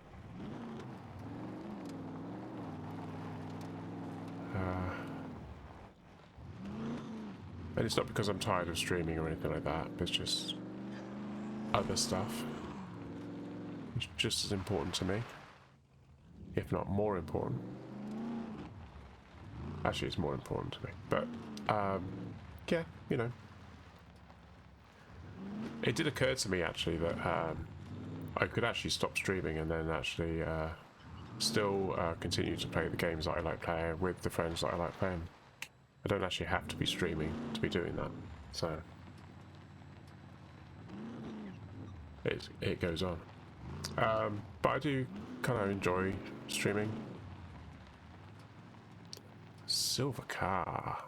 And it's not because I'm tired of streaming or anything like that. It's just other stuff. It's just as important to me, if not more important. Actually, it's more important to me. But yeah, you know. It did occur to me actually that I could actually stop streaming and then actually still continue to play the games that I like playing with the friends that I like playing. I don't actually have to be streaming to be doing that, so it goes on. But I do kind of enjoy streaming. Silver car.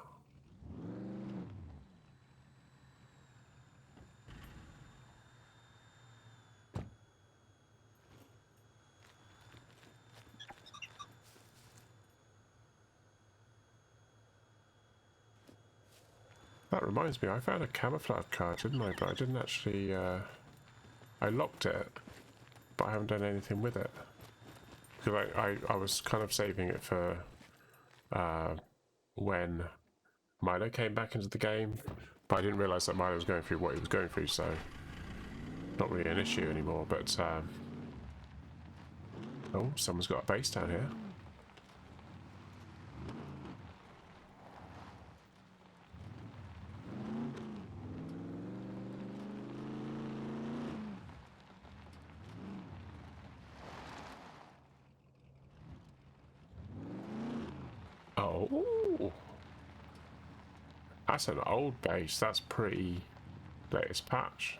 That reminds me, I found a camouflage card, didn't I? But I didn't actually... I locked it, but I haven't done anything with it. Because I was kind of saving it for when Milo came back into the game, but I didn't realise that Milo was going through what he was going through, so not really an issue anymore. But oh, someone's got a base down here. Oh, that's an old base. That's pretty latest patch.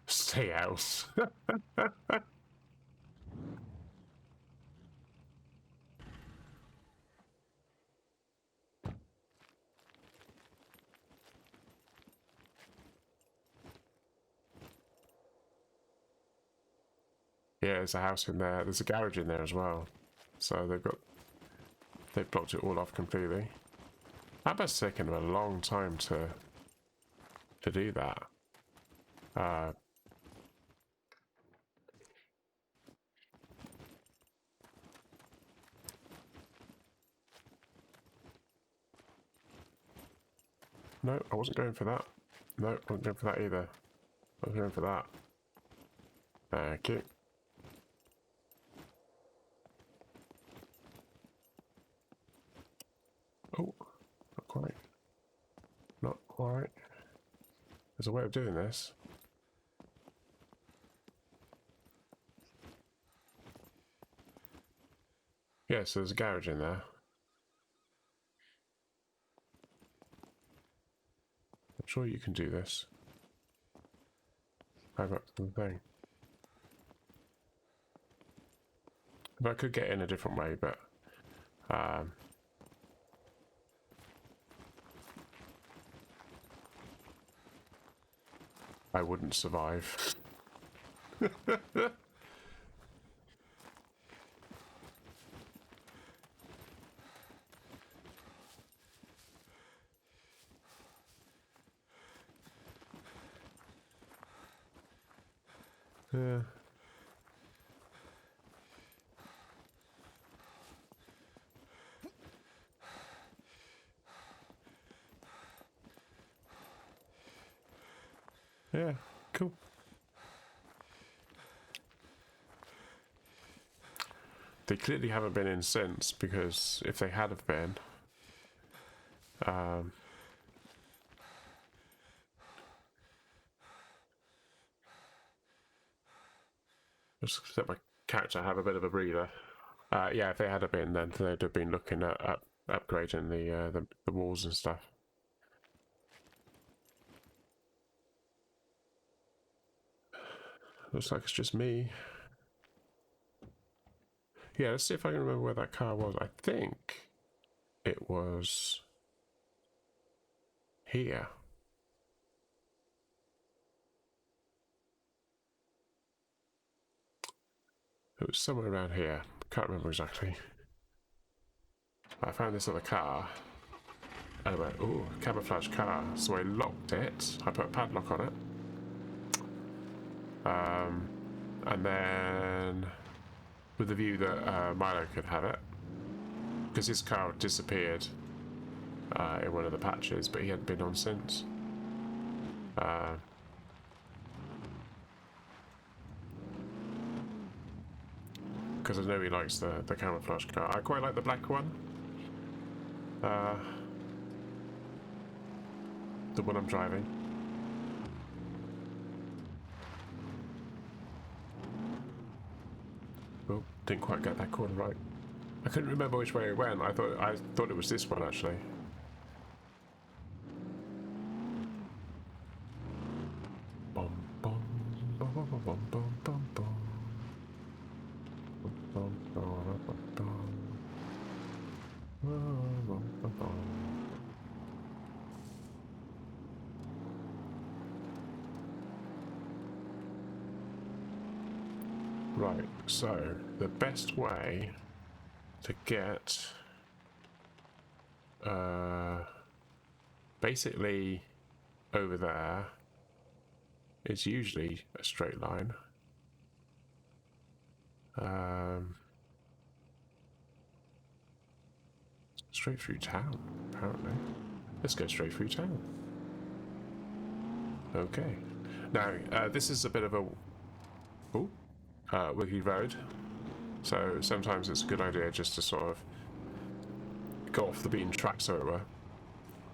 Stay out. Yeah, there's a house in there. There's a garage in there as well. So they've blocked it all off completely. That must have taken them a long time to do that. No, I wasn't going for that. No, I wasn't going for that either. I was going for that. Thank you. Oh, not quite. Not quite. There's a way of doing this. Yeah, so there's a garage in there. I'm sure you can do this. Climb up to the thing. But I could get in a different way, but I wouldn't survive. Yeah. Yeah, cool. They clearly haven't been in since, because if they had have been, just let my character have a bit of a breather. Yeah, if they had have been, then they'd have been looking at upgrading the walls and stuff. Looks like it's just me. Yeah, let's see if I can remember where that car was. I think it was here. It was somewhere around here. Can't remember exactly. I found this other car. Anyway, ooh, camouflage car. So I locked it. I put a padlock on it. And then with the view that Milo could have it, because his car disappeared in one of the patches, but he hadn't been on since. Because I know he likes the camouflage car. I quite like the black one. The one I'm driving. Oh, didn't quite get that corner right. I couldn't remember which way it went. I thought it was this one actually. Bum bum bum bum bum bum bum bum bum. Bum, bum, bum, bum. Bum, bum, bum. Right, so the best way to get basically over there is usually a straight line. Straight through town, apparently. Let's go straight through town. Okay. Now, this is a bit of a wiggly road, so sometimes it's a good idea just to sort of go off the beaten track, so it were.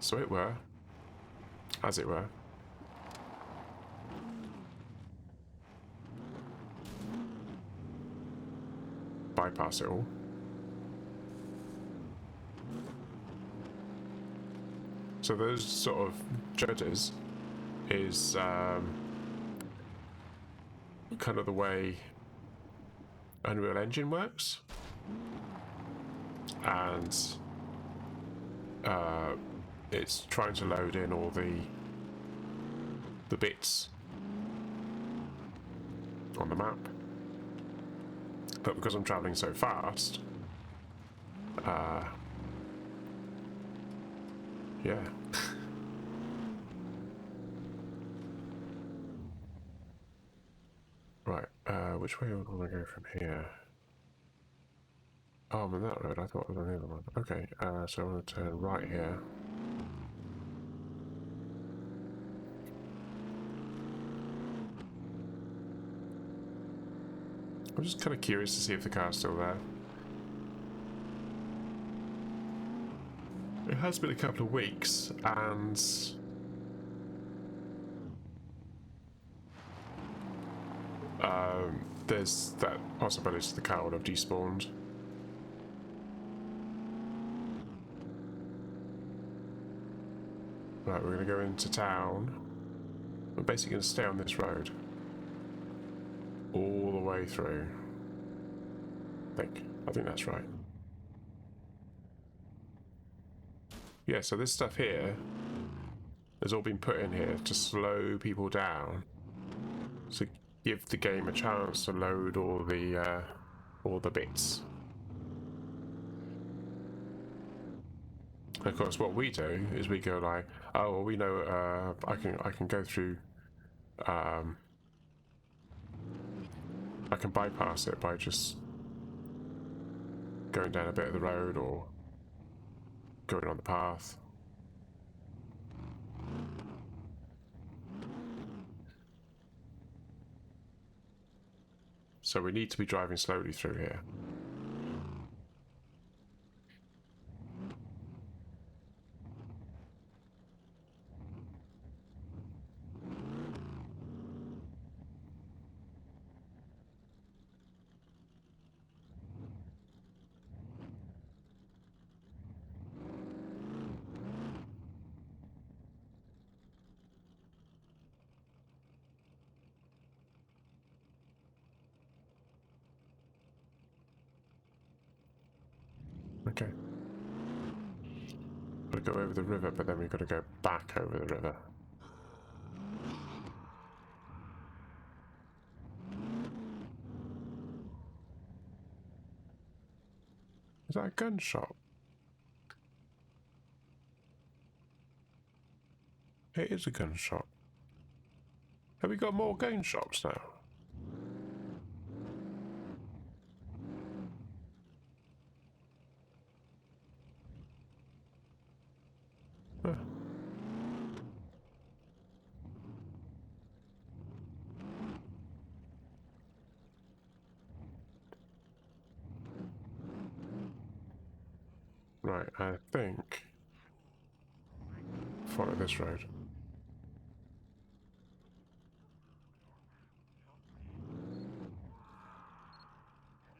So it were. As it were. Bypass it all. So those sort of judges is kind of the way Unreal Engine works, and it's trying to load in all the bits on the map, but because I'm traveling so fast, yeah. Right, which way would I want to go from here? Oh, I'm on that road. I thought it was on the other one. Okay, so I'm going to turn right here. I'm just kind of curious to see if the car's still there. It has been a couple of weeks, and there's that possibility the car would have despawned. Right, we're going to go into town. We're basically going to stay on this road all the way through. I think that's right. Yeah, so this stuff here has all been put in here to slow people down, to give the game a chance to load all the bits. And of course, what we do is we go like, oh, well, we know I can go through. I can bypass it by just going down a bit of the road or going on the path. So we need to be driving slowly through here. Okay. Got to go over the river, but then we've got to go back over the river. Is that a gun shop? It is a gun shop. Have we got more gun shops now? Huh. Right, I think follow this road.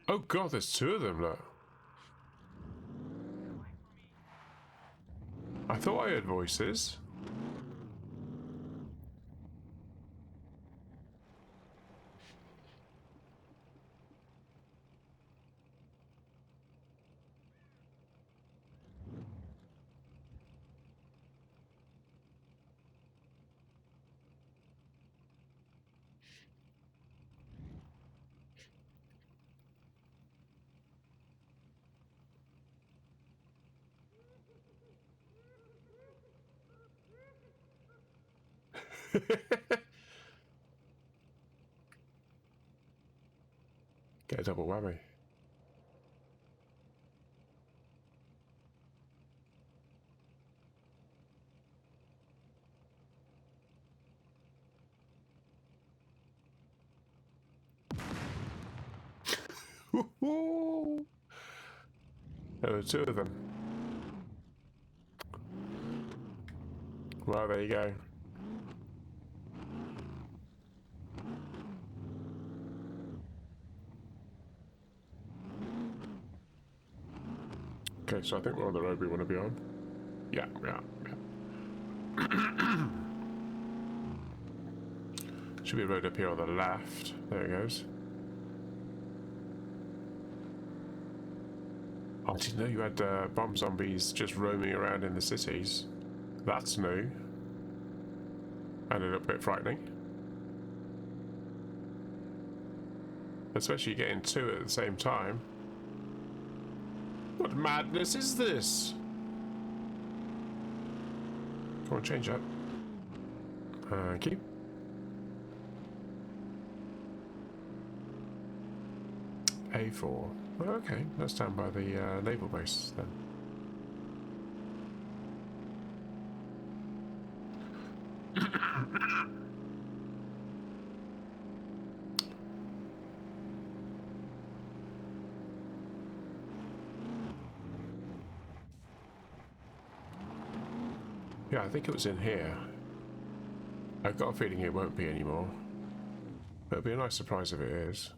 Oh god, there's two of them, look. I thought I heard voices. Get a double whammy. There were two of them. Well, there you go. Okay, so I think we're on the road we want to be on. Yeah. Should be a road up here on the left. There it goes. I didn't know you had bomb zombies just roaming around in the cities. That's new. And a little bit frightening. Especially getting two at the same time. What madness is this? Come on, change up. Thank you. A4. Okay, that's down by the naval base then. Yeah, I think it was in here. I've got a feeling it won't be anymore. But it'll be a nice surprise if it is.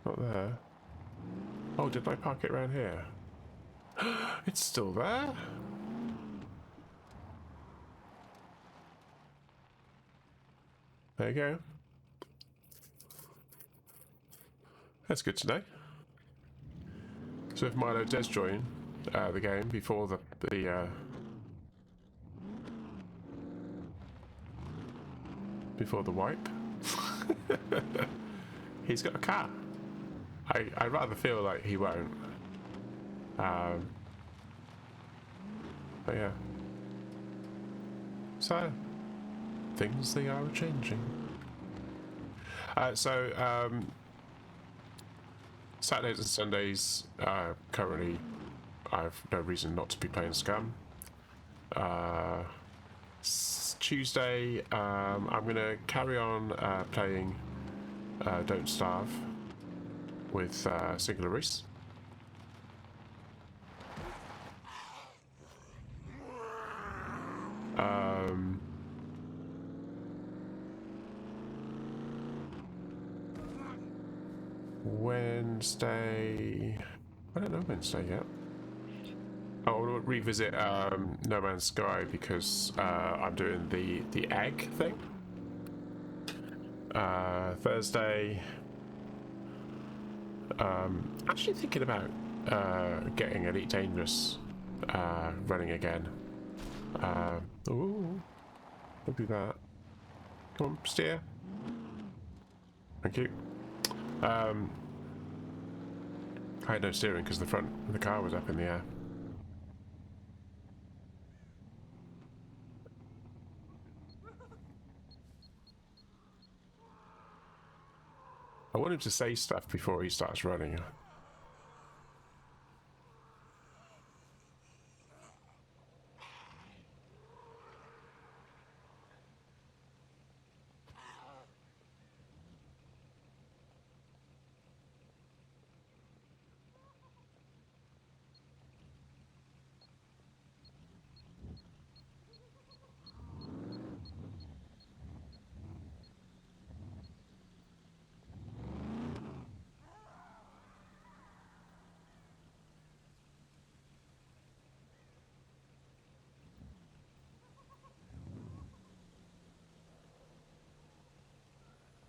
Not there. Oh, did I park it around here? It's still there? There you go. That's good to know. So if Milo does join the game before before the wipe, he's got a car. I rather feel like he won't. But yeah. So things they are changing. Saturdays and Sundays, currently, I have no reason not to be playing Scum. Tuesday, I'm going to carry on playing Don't Starve with Singular Reese. Wednesday, I don't know Wednesday yet. I'll revisit No Man's Sky because I'm doing the egg thing. Thursday, actually thinking about getting Elite Dangerous running again. Ooh, I'll do that. Come on, steer. Thank you. I had no steering because the front of the car was up in the air. I want him to say stuff before he starts running.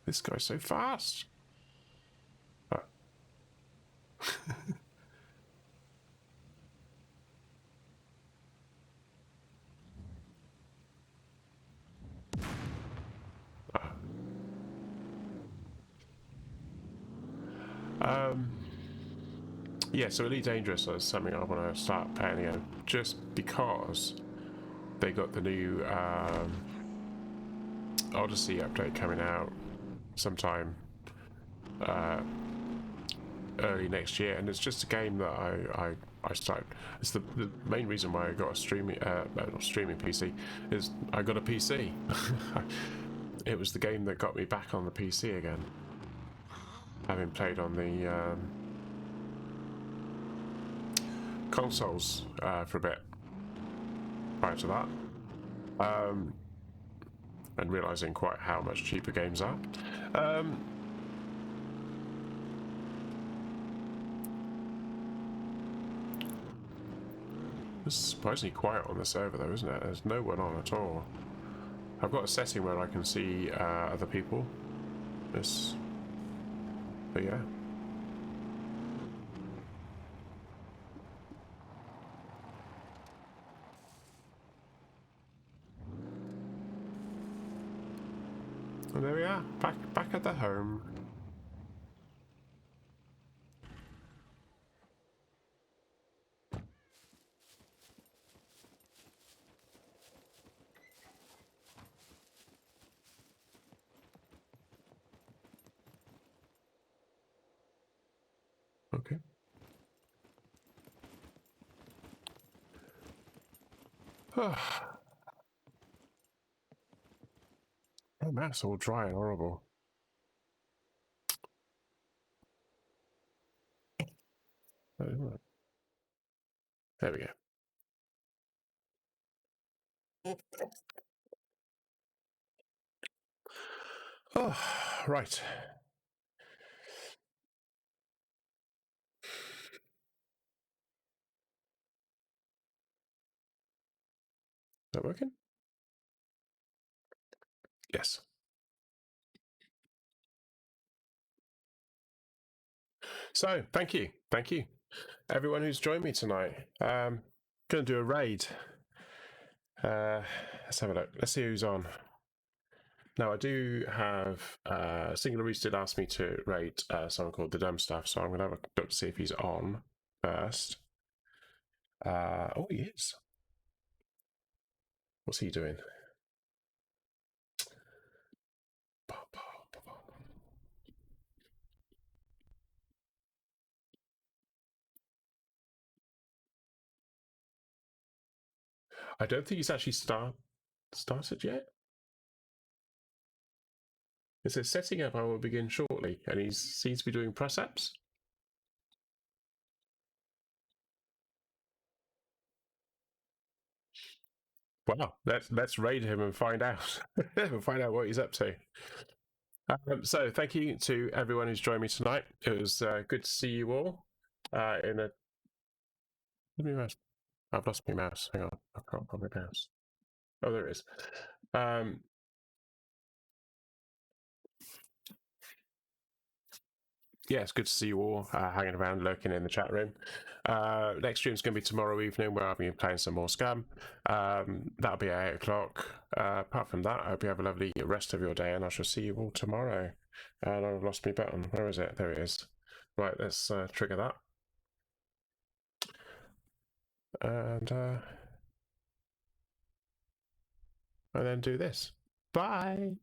This guy's so fast. Oh. Yeah, so Elite Dangerous is something I want to start playing again, just because they got the new Odyssey update coming out sometime early next year, and it's just a game that I started. It's the main reason why I got a streaming not streaming PC is I got a PC. It was the game that got me back on the PC again, having played on the consoles for a bit prior to that, and realizing quite how much cheaper games are. It's surprisingly quiet on the server though, isn't it? There's no one on at all. I've got a setting where I can see other people. But yeah. And there we are, back at the home. Okay. Oh man, it's all dry and horrible. There we go. Oh, right. that working? Yes. So, thank you. Thank you, everyone who's joined me tonight. Going to do a raid. Let's have a look. Let's see who's on. Now, I do have Singular Reese did ask me to rate someone called the Dumb Stuff, so I'm going to have a look to see if he's on first. Oh, he is. What's he doing? I don't think he's actually started yet. It says setting up. I will begin shortly, and he seems to be doing press ups. Wow, let's raid him and find out. We'll find out what he's up to. So thank you to everyone who's joined me tonight. It was good to see you all. I've lost my mouse. Hang on, I can't find my mouse. Oh, there it is. Yeah, it's good to see you all hanging around, lurking in the chat room. Next stream is going to be tomorrow evening, where I'll be playing some more Scum. That'll be at 8 o'clock. Apart from that, I hope you have a lovely rest of your day, and I shall see you all tomorrow. And I've lost my button. Where is it? There it is. Right, let's trigger that. And then do this. Bye.